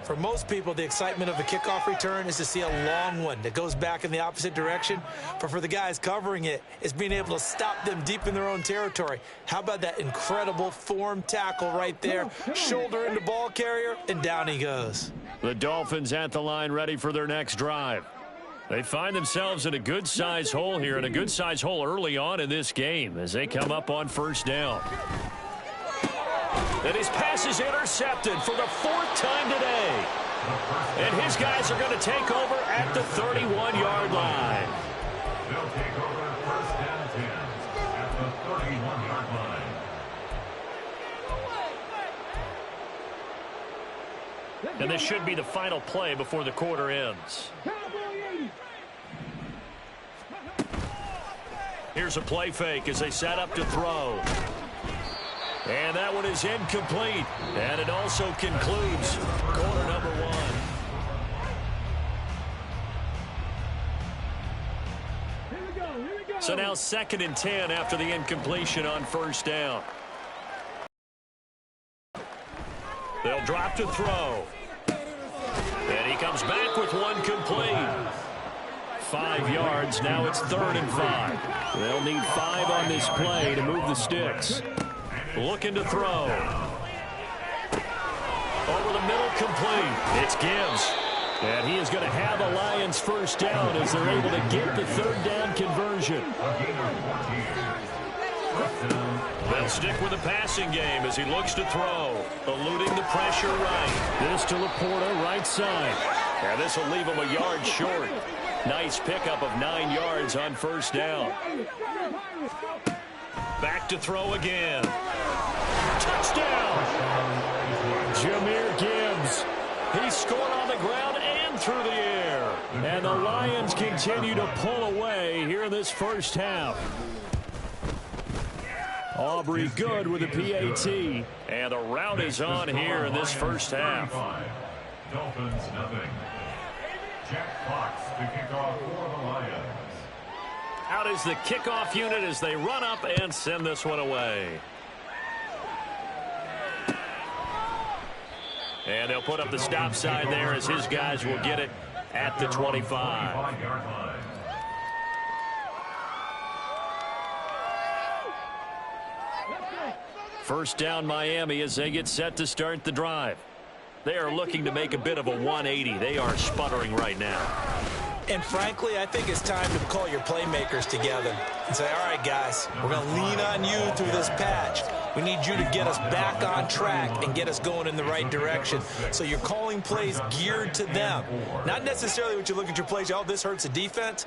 For most people, the excitement of a kickoff return is to see a long one that goes back in the opposite direction. But for the guys covering it, it's being able to stop them deep in their own territory. How about that incredible form tackle right there? Shoulder into ball carrier, and down he goes. The Dolphins at the line ready for their next drive. They find themselves in a good-sized hole here, and a good-sized hole early on in this game as they come up on first down. And his pass is intercepted for the 4th time today. And his guys are going to take over at the 31-yard line. They'll take over first and 10 at the 31-yard line. And this should be the final play before the quarter ends. Here's a play fake as they set up to throw. And that one is incomplete. And it also concludes quarter number 1. So now 2nd and 10 after the incompletion on first down. They'll drop to throw. And he comes back with one complete. 5 yards. Now it's 3rd and 5. They'll need 5 on this play to move the sticks. Looking to throw. Over the middle, complete. It's Gibbs. And he is going to have a Lions first down as they're able to get the 3rd down conversion. They'll stick with the passing game as he looks to throw. Eluding the pressure right. This to Laporta, right side. And this will leave him a yard short. Nice pickup of 9 yards on first down. Back to throw again. Touchdown! Jahmyr Gibbs. He scored on the ground and through the air. And the Lions continue to pull away here in this first half. Aubrey good with a PAT. And the route is on here in this first half. Dolphins nothing. Jack Fox to kick off for the Lions. Out is the kickoff unit as they run up and send this one away. And they'll put up the stop sign there as his guys will get it at the 25. First down Miami as they get set to start the drive. They are looking to make a bit of a 180. They are sputtering right now. And frankly, I think it's time to call your playmakers together and say, all right, guys, we're going to lean on you through this patch. We need you to get us back on track and get us going in the right direction. So you're calling plays geared to them. Not necessarily what you look at your plays, oh, this hurts the defense.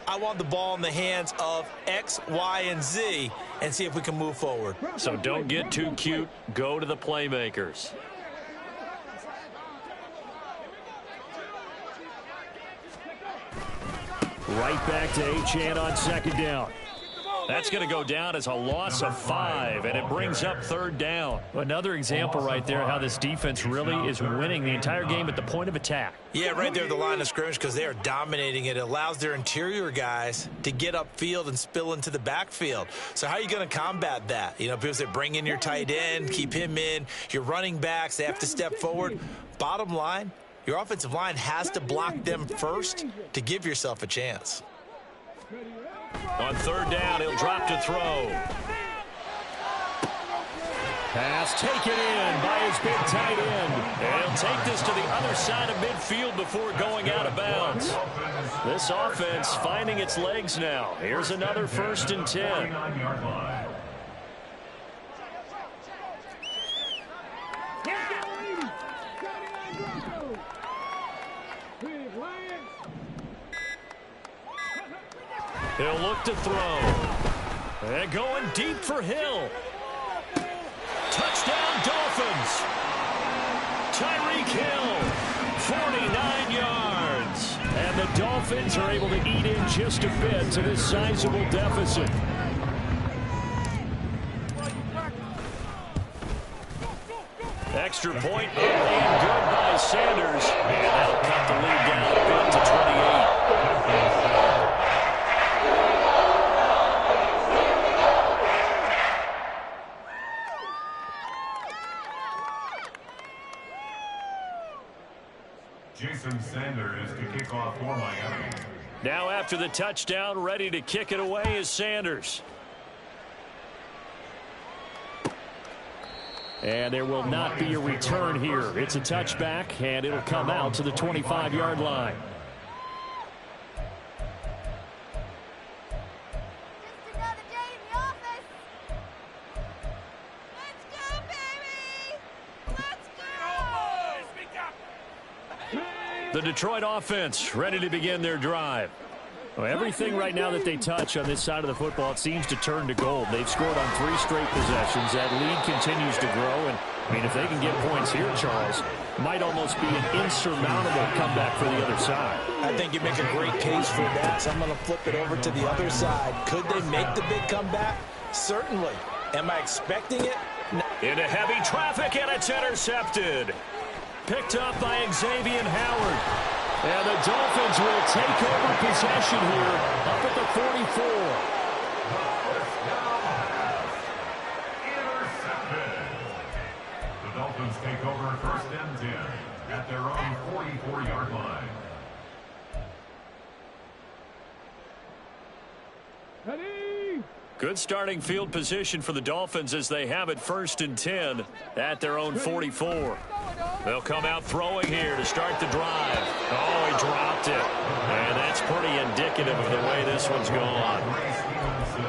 I want the ball in the hands of X, Y, and Z and see if we can move forward. So don't get too cute. Go to the playmakers. Right back to Achane on second down. That's going to go down as a loss of 5, and it brings up third down. Another example right there how this defense really is winning the entire game at the point of attack. Yeah, right there at the line of scrimmage because they are dominating it. It allows their interior guys to get upfield and spill into the backfield. So how are you going to combat that? You know, people say bring in your tight end, keep him in. Your running backs, they have to step forward. Bottom line, your offensive line has to block them first to give yourself a chance. On third down, he'll drop to throw. Pass taken in by his big tight end. And he'll take this to the other side of midfield before going out of bounds. This offense finding its legs now. Here's another 1st and 10. He'll look to throw. And going deep for Hill. Touchdown Dolphins. Tyreek Hill, 49 yards. And the Dolphins are able to eat in just a bit to this sizable deficit. Extra point and good by Sanders. And that'll cut the lead down a bit to 28. Jason Sanders to kick off for Miami. Now after the touchdown, ready to kick it away is Sanders. And there will not be a return here. It's a touchback, and it'll come out to the 25-yard line. The Detroit offense ready to begin their drive. Well, everything right now that they touch on this side of the football, it seems to turn to gold. They've scored on 3 straight possessions. That lead continues to grow. And, I mean, if they can get points here, Charles, it might almost be an insurmountable comeback for the other side. I think you make a great case for that. So I'm going to flip it over to the other side. Could they make the big comeback? Certainly. Am I expecting it? No. Into heavy traffic, and it's intercepted. Picked up by Xavier Howard. And the Dolphins will take over possession here up at the 44. Intercepted. The Dolphins take over 1st and 10 at their own 44-yard line. Good starting field position for the Dolphins as they have it 1st and 10 at their own 44. They'll come out throwing here to start the drive. Oh, he dropped it. And that's pretty indicative of the way this one's gone.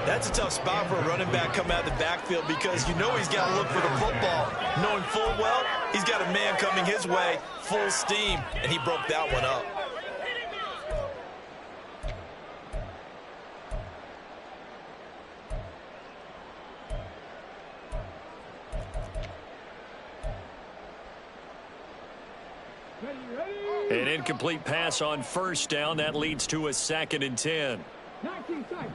That's a tough spot for a running back coming out of the backfield because you know he's got to look for the football. Knowing full well, he's got a man coming his way, full steam, and he broke that one up. An incomplete pass on 1st down. That leads to a 2nd and 10. 19 tight.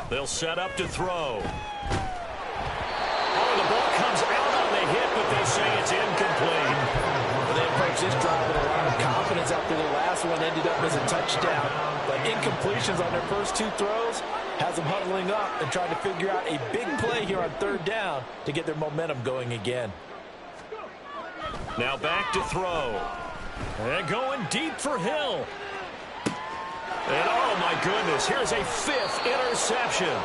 They'll set up to throw. Oh, the ball comes out on the hit, but they say it's incomplete. They this drive with a lot of confidence after the last one ended up as a touchdown. But incompletions on their first two throws has them huddling up and trying to figure out a big play here on third down to get their momentum going again. Now back to throw. And going deep for Hill. And oh my goodness, here's a fifth interception.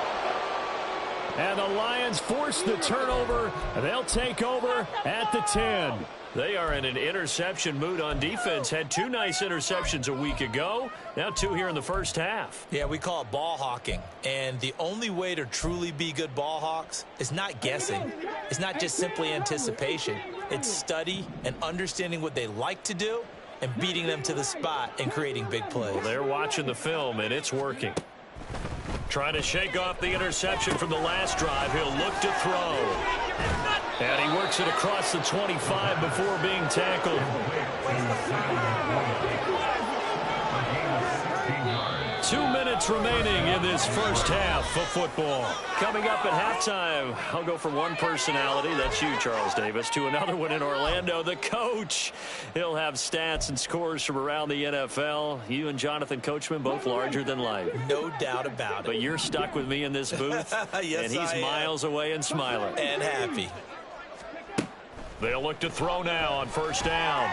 And the Lions force the turnover. They'll take over at the 10. They are in an interception mood on defense. Had two nice interceptions a week ago. Now two here in the first half. Yeah, we call it ball hawking. And the only way to truly be good ball hawks is not guessing. It's not just simply anticipation. It's study and understanding what they like to do and beating them to the spot and creating big plays. Well, they're watching the film, and it's working. Trying to shake off the interception from the last drive. He'll look to throw. And he works it across the 25 before being tackled. 2 minutes remaining in this first half of football. Coming up at halftime, I'll go from one personality, that's you, Charles Davis, to another one in Orlando, the coach. He'll have stats and scores from around the NFL. You and Jonathan Coachman, both larger than life. No doubt about it. But you're stuck with me in this booth, yes, and he's miles away and smiling. And happy. They'll look to throw now on first down.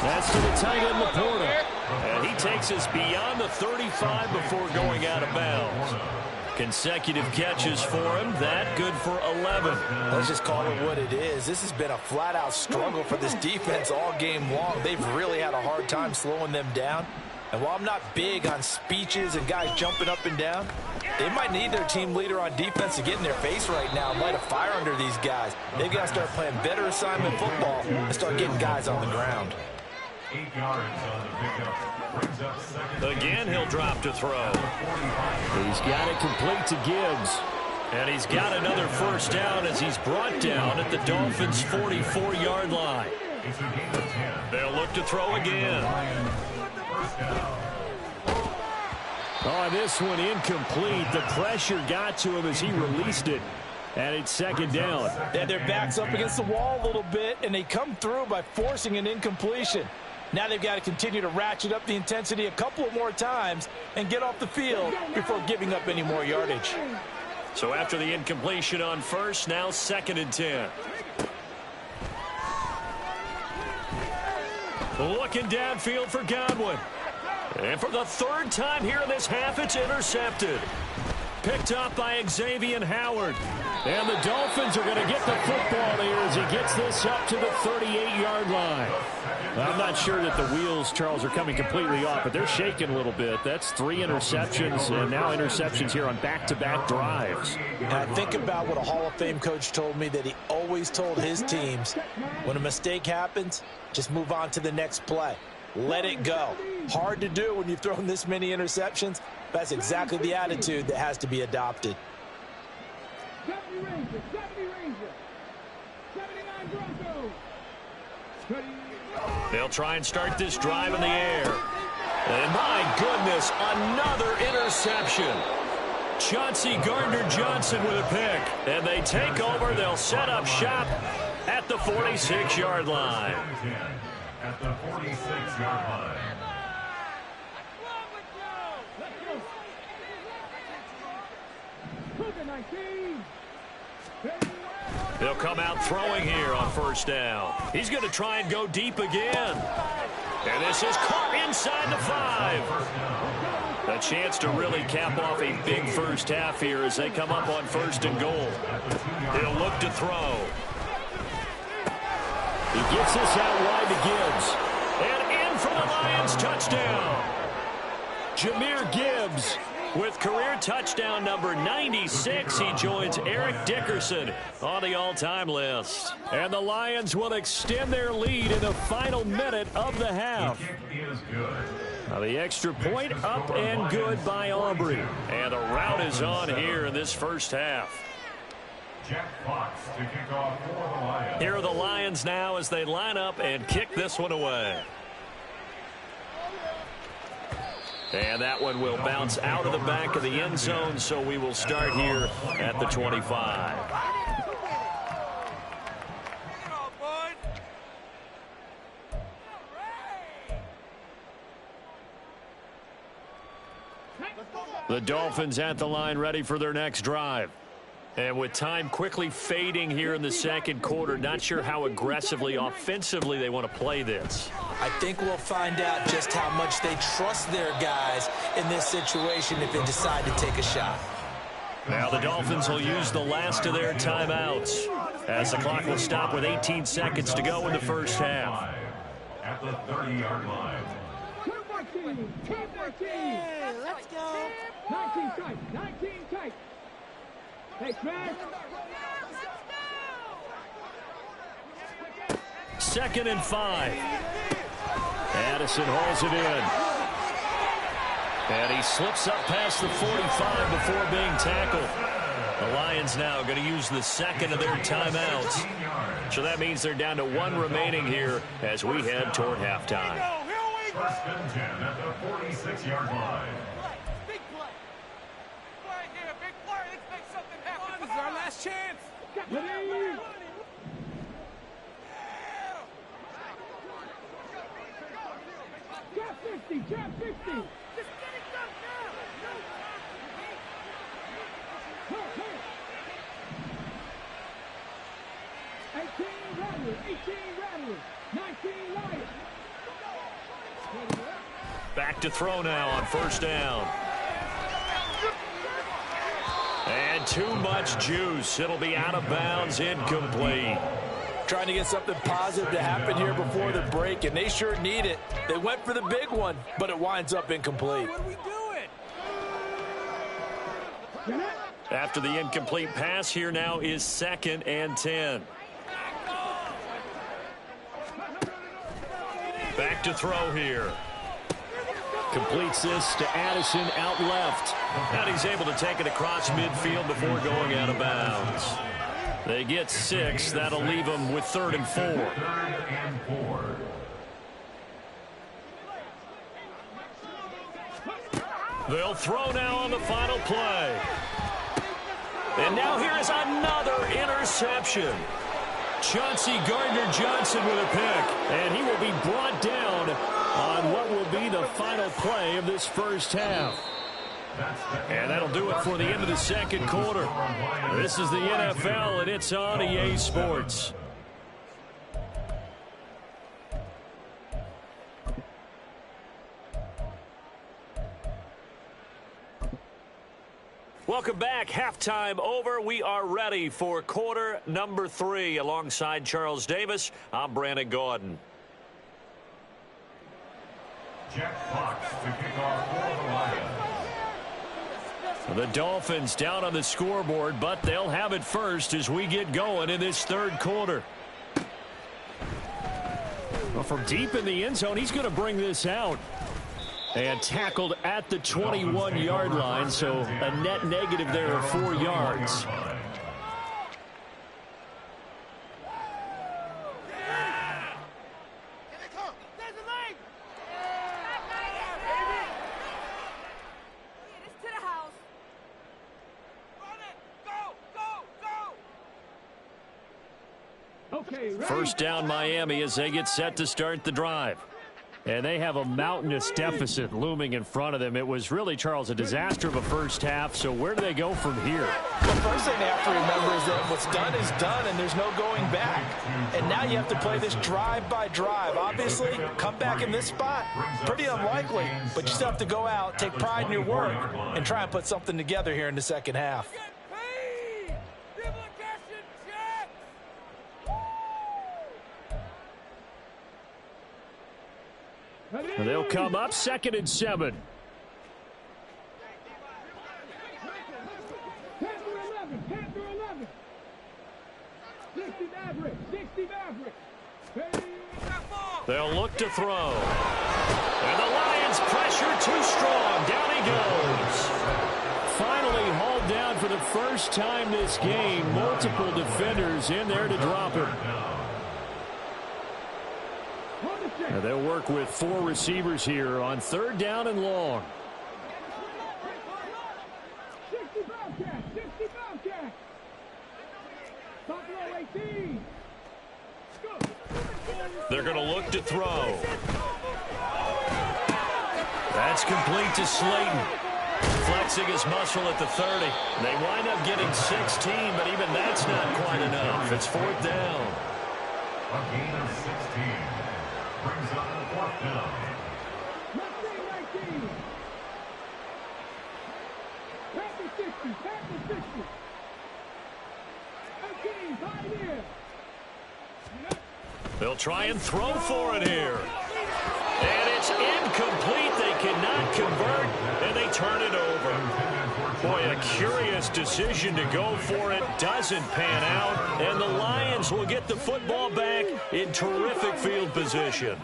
That's to the tight end, Laporta. And he takes us beyond the 35 before going out of bounds. Consecutive catches for him. That good for 11. Let's just call it what it is. This has been a flat-out struggle for this defense all game long. They've really had a hard time slowing them down. And while I'm not big on speeches and guys jumping up and down, they might need their team leader on defense to get in their face right now and light a fire under these guys. They've got to start playing better assignment football and start getting guys on the ground. 8 yards on the pickup. Brings up second. Again, he'll drop to throw. He's got it complete to Gibbs. And he's got another first down as he's brought down at the Dolphins' 44-yard line. It's a game of 10. They'll look to throw again. First down. Oh, this one incomplete. The pressure got to him as he released it. And it's second down. Yeah, their back's up against the wall a little bit, and they come through by forcing an incompletion. Now they've got to continue to ratchet up the intensity a couple of more times and get off the field before giving up any more yardage. So after the incompletion on first, now second and 10. Looking downfield for Godwin. And for the third time here in this half, it's intercepted. Picked up by Xavier Howard. And the Dolphins are going to get the football here as he gets this up to the 38-yard line. I'm not sure that the wheels, Charles, are coming completely off, but they're shaking a little bit. That's 3 interceptions, and now interceptions here on back-to-back drives. Now think about what a Hall of Fame coach told me that he always told his teams, when a mistake happens, just move on to the next play. Let it go. Hard to do when you've thrown this many interceptions. That's exactly the attitude that has to be adopted. 70 Ranger, 79 Broncos. They'll try and start this drive in the air. And my goodness, another interception. Chauncey Gardner-Johnson with a pick. And they take over. They'll set up shop at the 46-yard line. At the 46-yard line. They'll come out throwing here on first down. He's going to try and go deep again. And this is caught inside the 5. A chance to really cap off a big first half here as they come up on first and goal. He'll look to throw. He gets this out wide to Gibbs. And in for the Lions, touchdown. Jahmyr Gibbs with career touchdown number 96. He joins Eric Dickerson on the all-time list. And the Lions will extend their lead in the final minute of the half. The kick is good. Now the extra point up and good by Aubrey. And the route is on here in this first half. Jack Fox to kick off for the Lions. Here are the Lions now as they line up and kick this one away. And that one will bounce out of the back of the end zone, so we will start here at the 25. The Dolphins at the line ready for their next drive. And with time quickly fading here in the second quarter, not sure how aggressively, offensively they want to play this. I think we'll find out just how much they trust their guys in this situation if they decide to take a shot. Now the Dolphins will use the last of their timeouts as the clock will stop with 18 seconds to go in the first half. At the 30-yard line. 10-14. Let's go. 19 tight. 19 tight. Hey, Chris. 2nd and 5. Addison hauls it in. And he slips up past the 45 before being tackled. The Lions now going to use the second of their timeouts. So that means they're down to 1 remaining here as we head toward halftime. 1st and 10 at the 46-yard line. Big play. Right here, big play. Let's make something happen. This is our last chance. Ready? Drop 50. Drop 50. Just get it done now. Hey, hey. 18 Rattlers. 18 Rattlers. 19 Lions. Back to throw now on 1st down. And too much juice. It'll be out of bounds, incomplete. Trying to get something positive to happen here before the break, and they sure need it. They went for the big one, but it winds up incomplete. What are we doing? After the incomplete pass, here now is 2nd and 10. Back to throw here. Completes this to Addison out left. And he's able to take it across midfield before going out of bounds. They get 6. That'll leave them with 3rd and 4. 3rd and 4. They'll throw now on the final play. And now here is another interception. Chauncey Gardner-Johnson with a pick. And he will be brought down on what will be the final play of this first half. And that'll do it for the end of the second quarter. This is the NFL, and it's on EA Sports. Welcome back. Halftime over. We are ready for quarter number 3. Alongside Charles Davis, I'm Brandon Gaudin. Jack Fox to kick off for the Lions. The Dolphins down on the scoreboard, but they'll have it first as we get going in this third quarter. Well, from deep in the end zone, he's going to bring this out. And tackled at the 21-yard line, so a net negative there of 4 yards. First down Miami as they get set to start the drive. And they have a mountainous deficit looming in front of them. It was really, Charles, a disaster of a first half. So where do they go from here? Well, first thing they have to remember is that what's done is done, and there's no going back. And now you have to play this drive by drive. Obviously, come back in this spot, pretty unlikely. But you still have to go out, take pride in your work, and try and put something together here in the second half. They'll come up 2nd and 7. 10-11. 60 Maverick. They'll look to throw. And the Lions pressure too strong. Down he goes. Finally hauled down for the first time this game. Multiple defenders in there to drop him. Now they'll work with 4 receivers here on 3rd down and long. 60 Bobcat. Buffalo 18. They're going to look to throw. That's complete to Slayton. Flexing his muscle at the 30. They wind up getting 16, but even that's not quite enough. It's fourth down. A gain of 16 brings up fourth down. They'll try and throw for it here. And it's incomplete. They cannot convert, and they turn it over. Boy, a curious decision to go for it. Doesn't pan out, and the Lions will get the football back in terrific field position.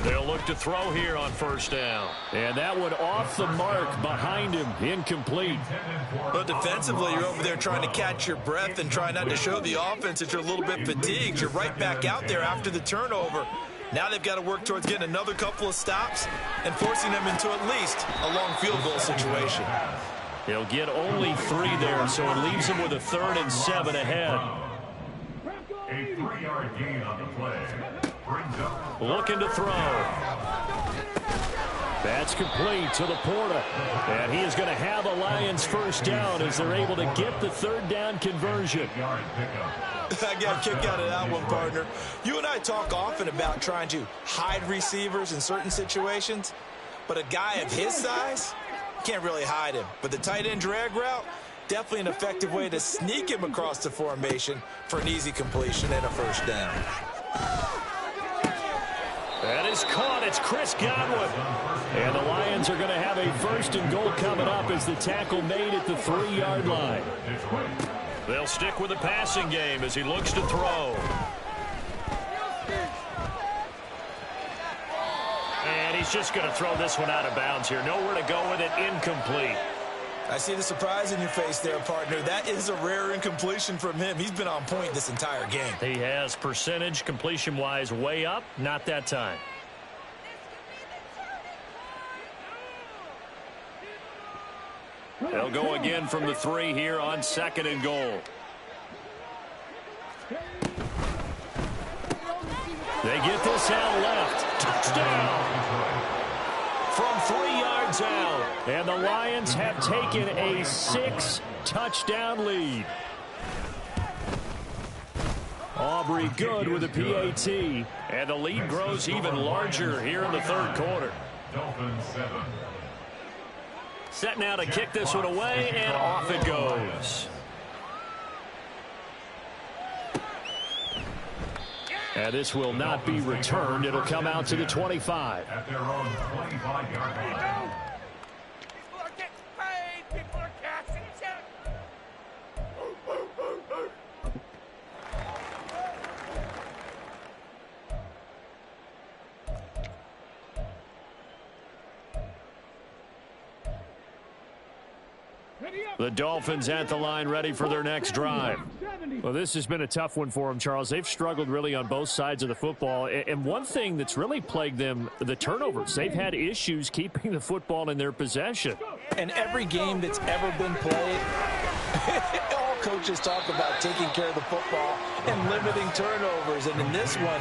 They'll look to throw here on first down. And that one off the mark behind him. Incomplete. But defensively, you're over there trying to catch your breath and try not to show the offense that you're a little bit fatigued. You're right back out there after the turnover. Now they've got to work towards getting another couple of stops and forcing them into at least a long field goal situation. He'll get only 3 there, so it leaves him with a 3rd and 7 ahead. A 3-yard gain on the play. Brings up looking to throw. That's complete to the Porta. And he is going to have a Lions first down as they're able to get the 3rd down conversion. I got a kick out of that one, partner. You and I talk often about trying to hide receivers in certain situations, but a guy of his size, can't really hide him. But the tight end drag route, definitely an effective way to sneak him across the formation for an easy completion and a first down. That is caught. It's Chris Godwin. And the Lions are going to have a 1st and goal coming up as the tackle made at the 3-yard line. They'll stick with the passing game as he looks to throw. And he's just going to throw this one out of bounds here. Nowhere to go with it. Incomplete. I see the surprise in your face there, partner. That is a rare incompletion from him. He's been on point this entire game. He has percentage completion-wise way up. Not that time. They'll go again from the 3 here on 2nd and goal. They get this out left. Touchdown! From 3 yards out. And the Lions have taken a 6-touchdown lead. Aubrey good with a PAT. And the lead grows even larger here in the 3rd quarter. Dolphins 7. Set now to kick this one away, and off it goes. And this will not be returned. It'll come out to the 25. At their own 25-yard line. People are getting paid. People are cashing checks. The Dolphins at the line, ready for their next drive. Well, this has been a tough one for them, Charles. They've struggled really on both sides of the football. And one thing that's really plagued them, the turnovers. They've had issues keeping the football in their possession. And every game that's ever been played, all coaches talk about taking care of the football and limiting turnovers. And in this one,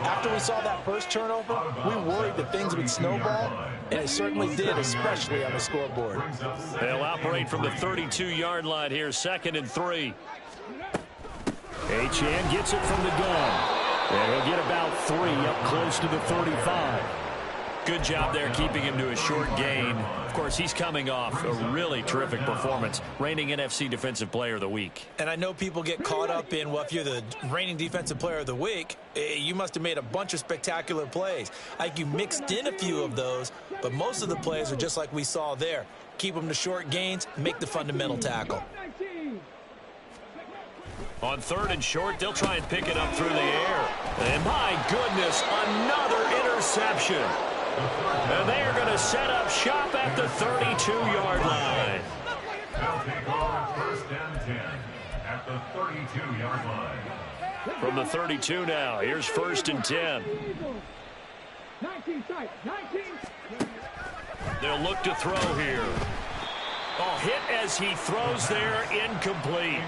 after we saw that first turnover, we worried that things would snowball, and it certainly did, especially on the scoreboard. They'll operate from the 32-yard line here, 2nd and 3. Achane gets it from the gun. And he'll get about 3 up close to the 35. Good job there keeping him to a short gain. Of course, he's coming off a really terrific performance, reigning NFC Defensive Player of the Week. And I know people get caught up in, well, if you're the reigning Defensive Player of the Week, you must have made a bunch of spectacular plays. Like you mixed in a few of those, but most of the plays are just like we saw there. Keep them to short gains, make the fundamental tackle. On 3rd and short, they'll try and pick it up through the air. And my goodness, another interception. And they are going to set up shop at the 32-yard line. They'll take over 1st and 10 at the 32-yard line. From the 32 now, here's 1st and 10. 19 strike, 19. They'll look to throw here. Oh, hit as he throws there, incomplete.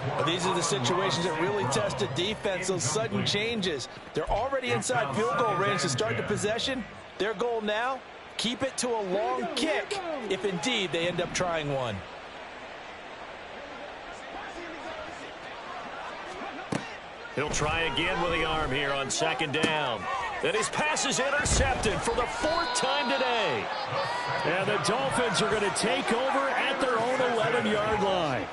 Well, these are the situations that really test a defense, those sudden changes. They're already inside field goal range to start the possession. Their goal now, keep it to a long kick if indeed they end up trying one. He'll try again with the arm here on second down. And his pass is intercepted for the 4th time today. And the Dolphins are going to take over at their own 11-yard line.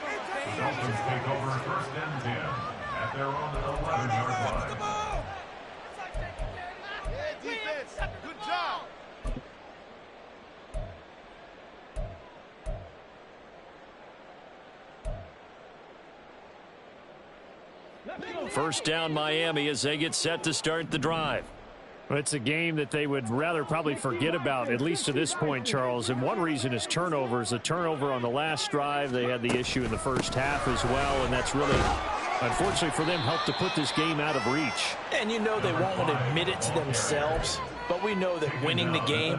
The Dolphins take over 1st and 10 at their own 11-yard line. Defense, good job. First down Miami as they get set to start the drive. It's a game that they would rather probably forget about, at least to this point, Charles. And one reason is turnovers. The turnover on the last drive, they had the issue in the first half as well, and that's really, unfortunately for them, helped to put this game out of reach. And you know they won't want to admit it to themselves, but we know that winning the game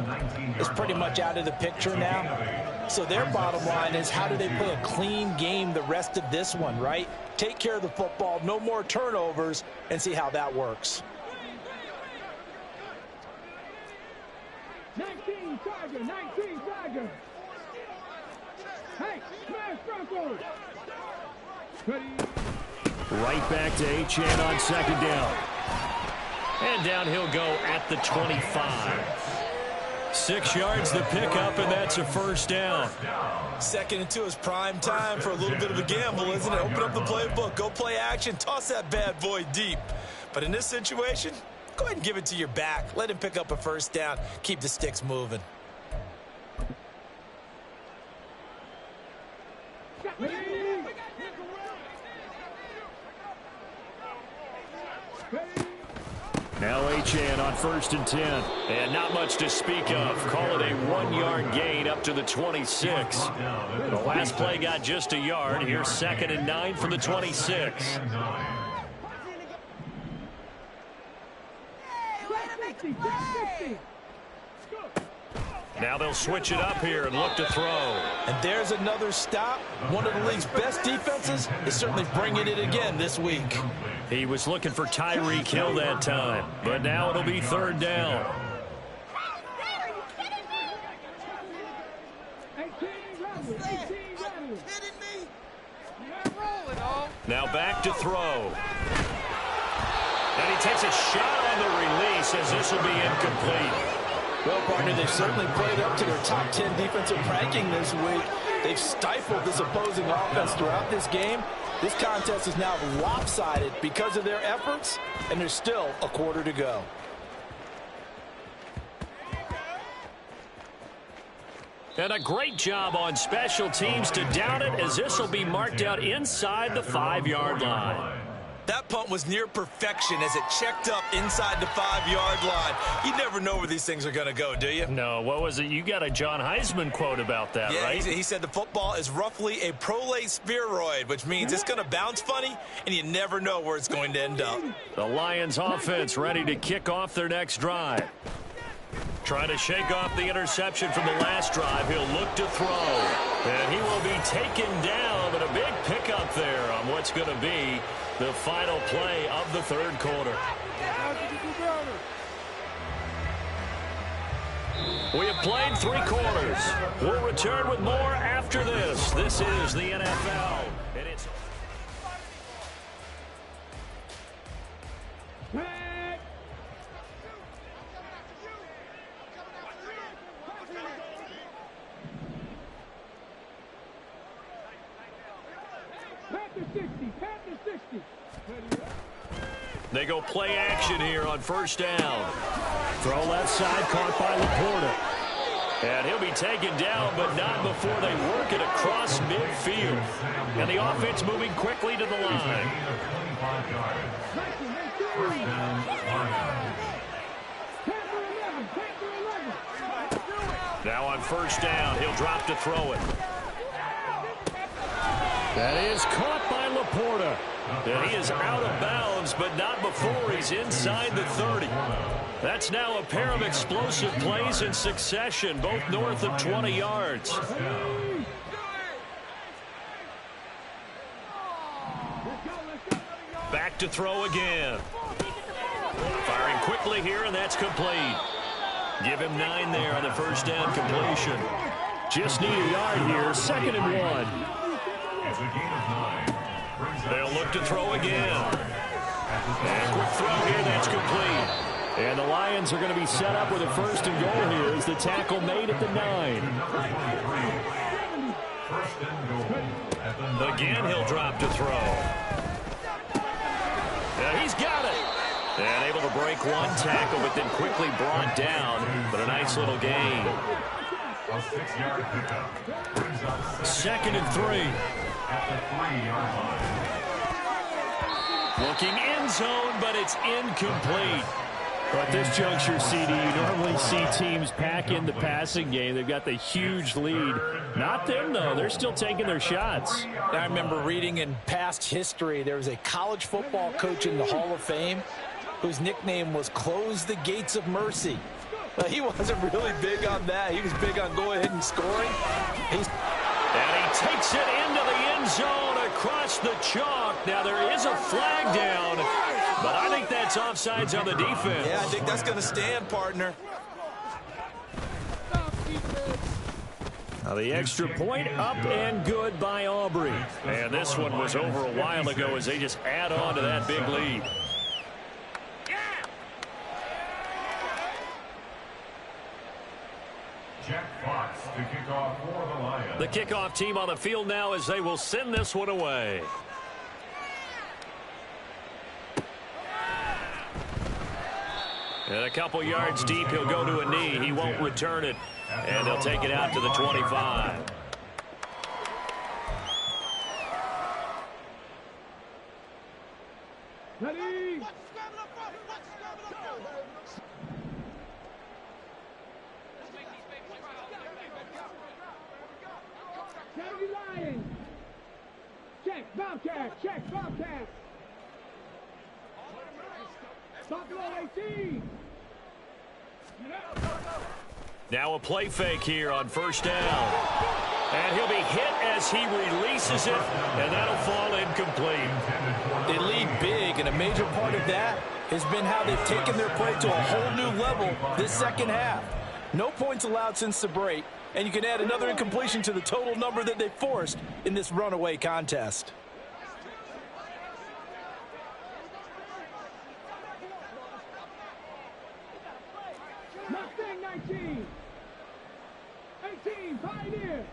is pretty much out of the picture now. So their bottom line is, how do they play a clean game the rest of this one, right? Take care of the football, no more turnovers, and see how that works. 19 Tiger, 19 Tiger. Hey, smash Broncos. Right back to Achane on second down. And down he'll go at the 25. 6 yards the pickup, and that's a first down. 2nd and 2 is prime time for a little bit of a gamble, isn't it? Open up the playbook, go play action, toss that bad boy deep. But in this situation, go ahead and give it to your back. Let him pick up a first down. Keep the sticks moving. Now Achane on 1st and 10. And not much to speak of. Call it a 1-yard gain up to the 26. The last play got just a yard. Here's 2nd and 9 from the 26. Now they'll switch it up here and look to throw. And there's another stop. One of the league's best defenses is certainly bringing it again this week. He was looking for Tyreek Hill that time, but now it'll be 3rd down. Now back to throw. And he takes a shot on the release as this will be incomplete. Well, partner, they've certainly played up to their top 10 defensive ranking this week. They've stifled this opposing offense throughout this game. This contest is now lopsided because of their efforts, and there's still a quarter to go. And a great job on special teams to down it, as this will be marked out inside the 5-yard line. That punt was near perfection as it checked up inside the 5-yard line. You never know where these things are going to go, do you? No, what was it? You got a John Heisman quote about that, yeah, right? He said the football is roughly a prolate spheroid, which means it's going to bounce funny, and you never know where it's going to end up. The Lions offense ready to kick off their next drive. Trying to shake off the interception from the last drive. He'll look to throw. And he will be taken down, but a big pickup there on what's going to be the final play of the 3rd quarter. We have played 3 quarters. We'll return with more after this. This is the NFL. And it's... They go play action here on 1st down. Throw left side, caught by Laporta. And he'll be taken down, but not before they work it across midfield. And the offense moving quickly to the line. Now on 1st down, he'll drop to throw it. That is caught by Laporta. And he is out of bounds, but not before he's inside the 30. That's now a pair of explosive plays in succession, both north of 20 yards. to throw again. Firing quickly here, and that's complete. Give him 9 there on the first down completion. Just need a yard here, 2nd and 1. It's a gain of 9. They'll look to throw again. And quick throw here, that's complete. And the Lions are going to be set up with a 1st and goal here as the tackle made at the 9. Again, he'll drop to throw. He's got it. And able to break one tackle, but then quickly brought down. But a nice little gain. A 6-yard pickup. 2nd and 3. At the 3-yard line. Looking end zone, but it's incomplete. But at this juncture, CD, you normally see teams pack in the passing game. They've got the huge lead. Not them, though. They're still taking their shots. I remember reading in past history, there was a college football coach in the Hall of Fame whose nickname was Close the Gates of Mercy. He wasn't really big on that. He was big on go ahead and scoring. And he takes it into the end zone across the chalk. Now there is a flag down, but I think that's offsides on the defense. Yeah, I think that's going to stand, partner. Now the extra point up and good by Aubrey. And this one was over a while ago as they just add on to that big lead. Jack Fox to kick off for the Lions. The kickoff team on the field now as they will send this one away. And a couple yards deep, he'll go to a knee. He won't return it. And they'll take it out to the 25. Ready? County Lions. Check, Bobcat. Check, Bobcat. Buffalo 18. Now a play fake here on 1st down. And he'll be hit as he releases it, and that'll fall incomplete. They lead big, and a major part of that has been how they've taken their play to a whole new level this second half. No points allowed since the break, and you can add another incompletion to the total number that they forced in this runaway contest. Mustang 19. 18, Pioneer.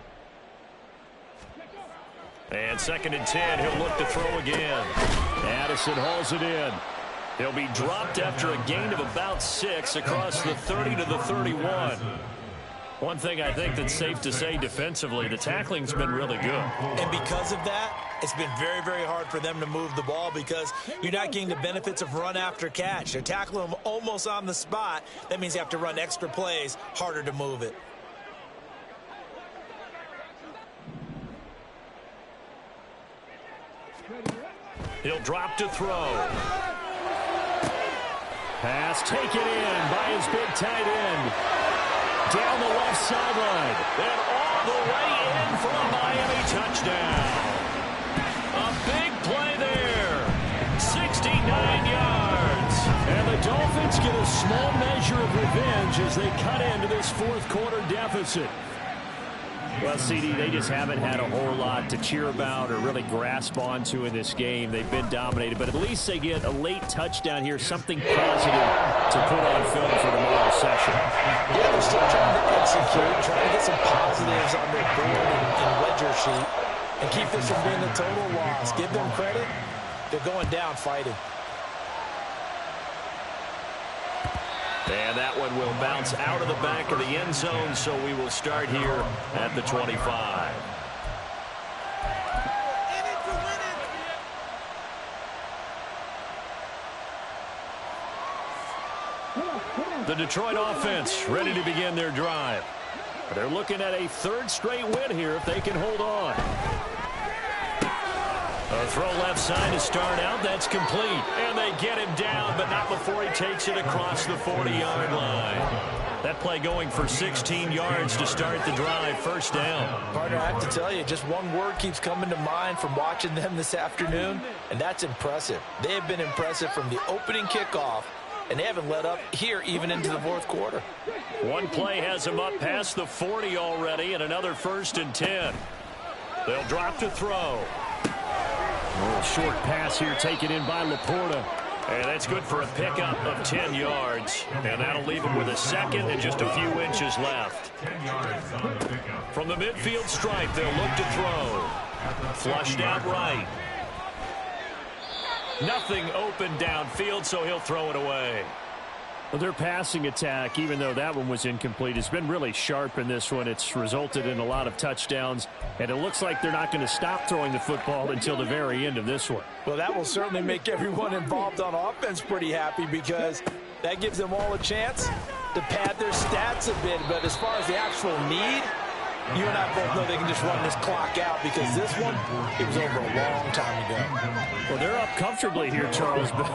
And 2nd and 10, he'll look to throw again. Addison hauls it in. He'll be dropped after a gain of about 6 across the 30 to the 31. One thing I think that's safe to say defensively, the tackling's been really good. And because of that, it's been very, very hard for them to move the ball because you're not getting the benefits of run after catch. They're tackling them almost on the spot. That means you have to run extra plays, harder to move it. He'll drop to throw. Pass taken in by his big tight end. Down the left sideline. And all the way in for a Miami touchdown. A big play there. 69 yards. And the Dolphins get a small measure of revenge as they cut into this 4th quarter deficit. Well, CD, they just haven't had a whole lot to cheer about or really grasp onto in this game. They've been dominated, but at least they get a late touchdown here, something positive to put on film for tomorrow's session. Yeah, they're still trying to execute, trying to get some positives on their board and ledger sheet and keep this from being a total loss. Give them credit. They're going down fighting. And that one will bounce out of the back of the end zone, so we will start here at the 25. The Detroit offense ready to begin their drive. They're looking at a 3rd straight win here if they can hold on. A throw left side to start out. That's complete. And they get him down, but not before he takes it across the 40-yard line. That play going for 16 yards to start the drive. First down. Partner, I have to tell you, just one word keeps coming to mind from watching them this afternoon, and that's impressive. They have been impressive from the opening kickoff, and they haven't let up here even into the fourth quarter. One play has them up past the 40 already, and another 1st and 10. They'll drop to throw. A little short pass here taken in by Laporta. And that's good for a pickup of 10 yards. And that'll leave him with a second and just a few inches left. From the midfield stripe, they'll look to throw. Flushed out right. Nothing open downfield, so he'll throw it away. Well, their passing attack, even though that one was incomplete, has been really sharp in this one. It's resulted in a lot of touchdowns, and it looks like they're not going to stop throwing the football until the very end of this one. Well, that will certainly make everyone involved on offense pretty happy because that gives them all a chance to pad their stats a bit. But as far as the actual need, you and I both know they can just run this clock out because this one, it was over a long time ago. Well, they're up comfortably here, Charles, but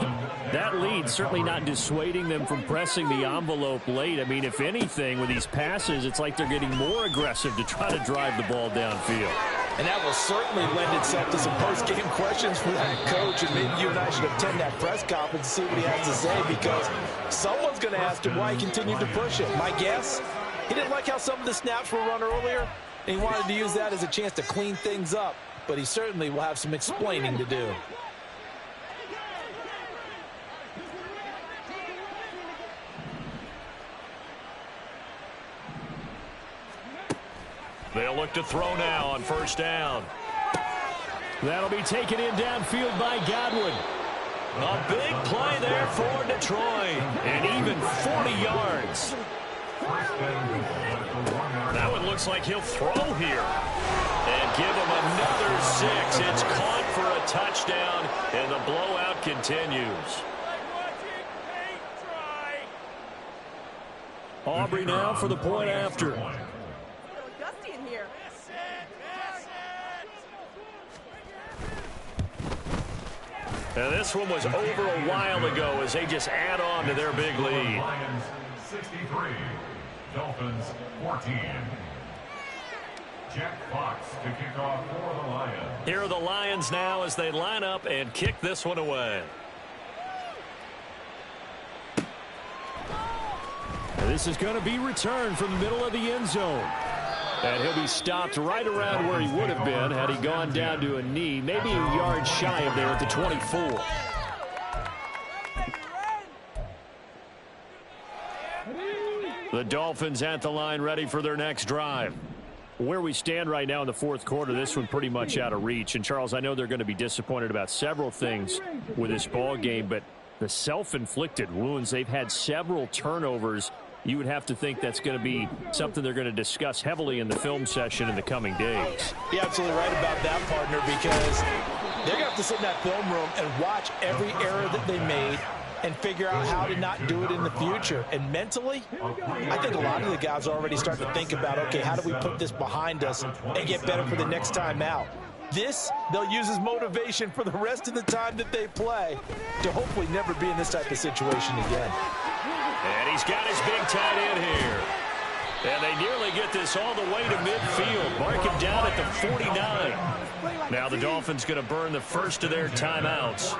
that lead certainly not dissuading them from pressing the envelope late. I mean, if anything, with these passes, it's like they're getting more aggressive to try to drive the ball downfield. And that will certainly lend itself to some post-game questions for that coach, and maybe you and I should attend that press conference and see what he has to say because someone's going to ask him why he continued to push it. My guess? He didn't like how some of the snaps were run earlier, and he wanted to use that as a chance to clean things up. But he certainly will have some explaining to do. They'll look to throw now on 1st down. That'll be taken in downfield by Godwin. A big play there for Detroit, and even 40 yards. That one looks like he'll throw here. And give him another 6. It's caught for a touchdown, and the blowout continues. Aubrey now for the point after. And this one was over a while ago as they just add on to their big lead. Lions 63, Dolphins 14. Jack Fox to kick off for the Lions. Here are the Lions now as they line up and kick this one away. And this is going to be returned from the middle of the end zone. And he'll be stopped right around where he would have been had he gone down to a knee, maybe a yard shy of there at the 24. The Dolphins at the line ready for their next drive. Where we stand right now in the fourth quarter, this one pretty much out of reach. And, Charles, I know they're going to be disappointed about several things with this ball game, but the self-inflicted wounds, they've had several turnovers. You would have to think that's going to be something they're going to discuss heavily in the film session in the coming days. You're absolutely right about that, partner, because they're going to have to sit in that film room and watch every error that they made and figure out how to not do it in the future. And mentally, I think a lot of the guys already start to think about, okay, how do we put this behind us and get better for the next time out? This, they'll use as motivation for the rest of the time that they play to hopefully never be in this type of situation again. And he's got his big tight end here. And they nearly get this all the way to midfield. Mark him down at the 49. Now the Dolphins going to burn the first of their timeouts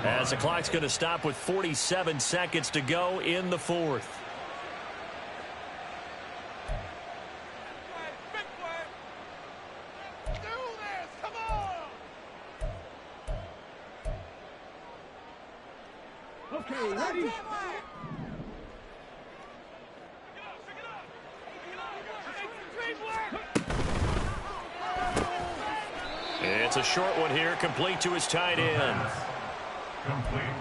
as the clock's going to stop with 47 seconds to go in the fourth. Okay, ready? It's a short one here, complete to his tight end.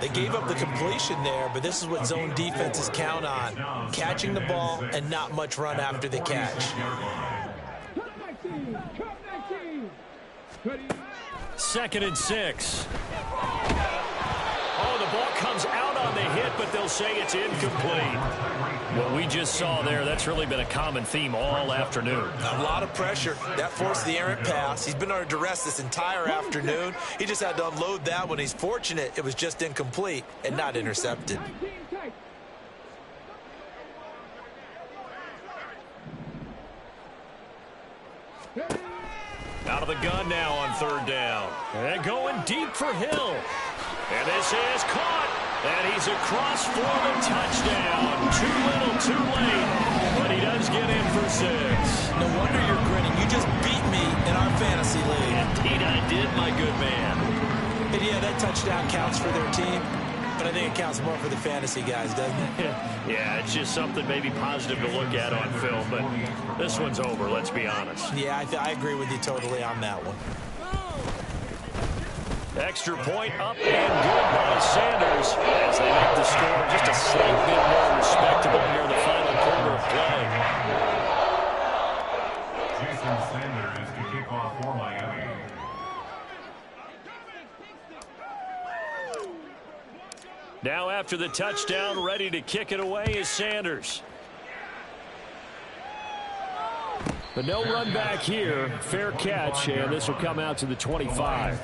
They gave up the completion there, but this is what zone defenses count on. Catching the ball and not much run after the catch. Second and 6. Oh, the ball comes out on the hit, but they'll say it's incomplete. What we just saw there, that's really been a common theme all afternoon. A lot of pressure. That forced the errant pass. He's been under duress this entire afternoon. He just had to unload that one. He's fortunate it was just incomplete and not intercepted. Out of the gun now on third down. And going deep for Hill. And this is caught. And he's across for the touchdown. Too little, too late. But he does get in for 6. No wonder you're grinning. You just beat me in our fantasy league. Indeed I did, my good man. And yeah, that touchdown counts for their team. But I think it counts more for the fantasy guys, doesn't it? Yeah, it's just something maybe positive to look at on film. But this one's over, let's be honest. Yeah, I agree with you totally on that one. Extra point up and good by Sanders as they make the score just a slight bit more respectable here in the final quarter of play. Jason Sanders to kick off for Miami. Now after the touchdown, ready to kick it away is Sanders. But no run back here. Fair catch, and this will come out to the 25.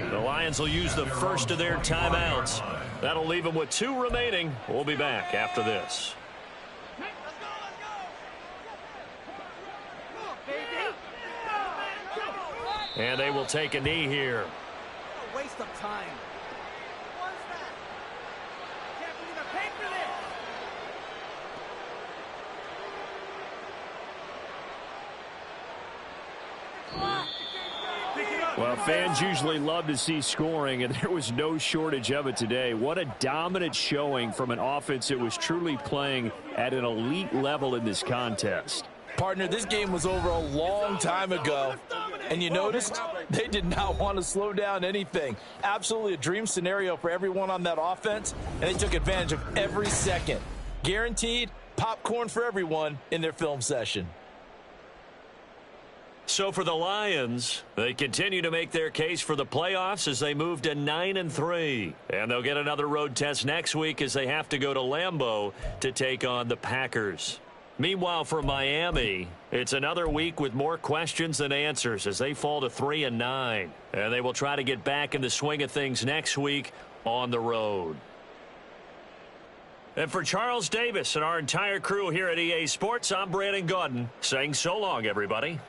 The Lions will use the first of their timeouts. That'll leave them with 2 remaining. We'll be back after this. And they will take a knee here. Waste of time. What's that? Can't believe I paid for this. Well, fans usually love to see scoring, and there was no shortage of it today. What a dominant showing from an offense that was truly playing at an elite level in this contest. Partner, this game was over a long time ago, and you noticed they did not want to slow down anything. Absolutely a dream scenario for everyone on that offense, and they took advantage of every second. Guaranteed popcorn for everyone in their film session. So for the Lions, they continue to make their case for the playoffs as they move to 9-3. And they'll get another road test next week as they have to go to Lambeau to take on the Packers. Meanwhile, for Miami, it's another week with more questions than answers as they fall to 3-9. And they will try to get back in the swing of things next week on the road. And for Charles Davis and our entire crew here at EA Sports, I'm Brandon Gaudin saying so long, everybody.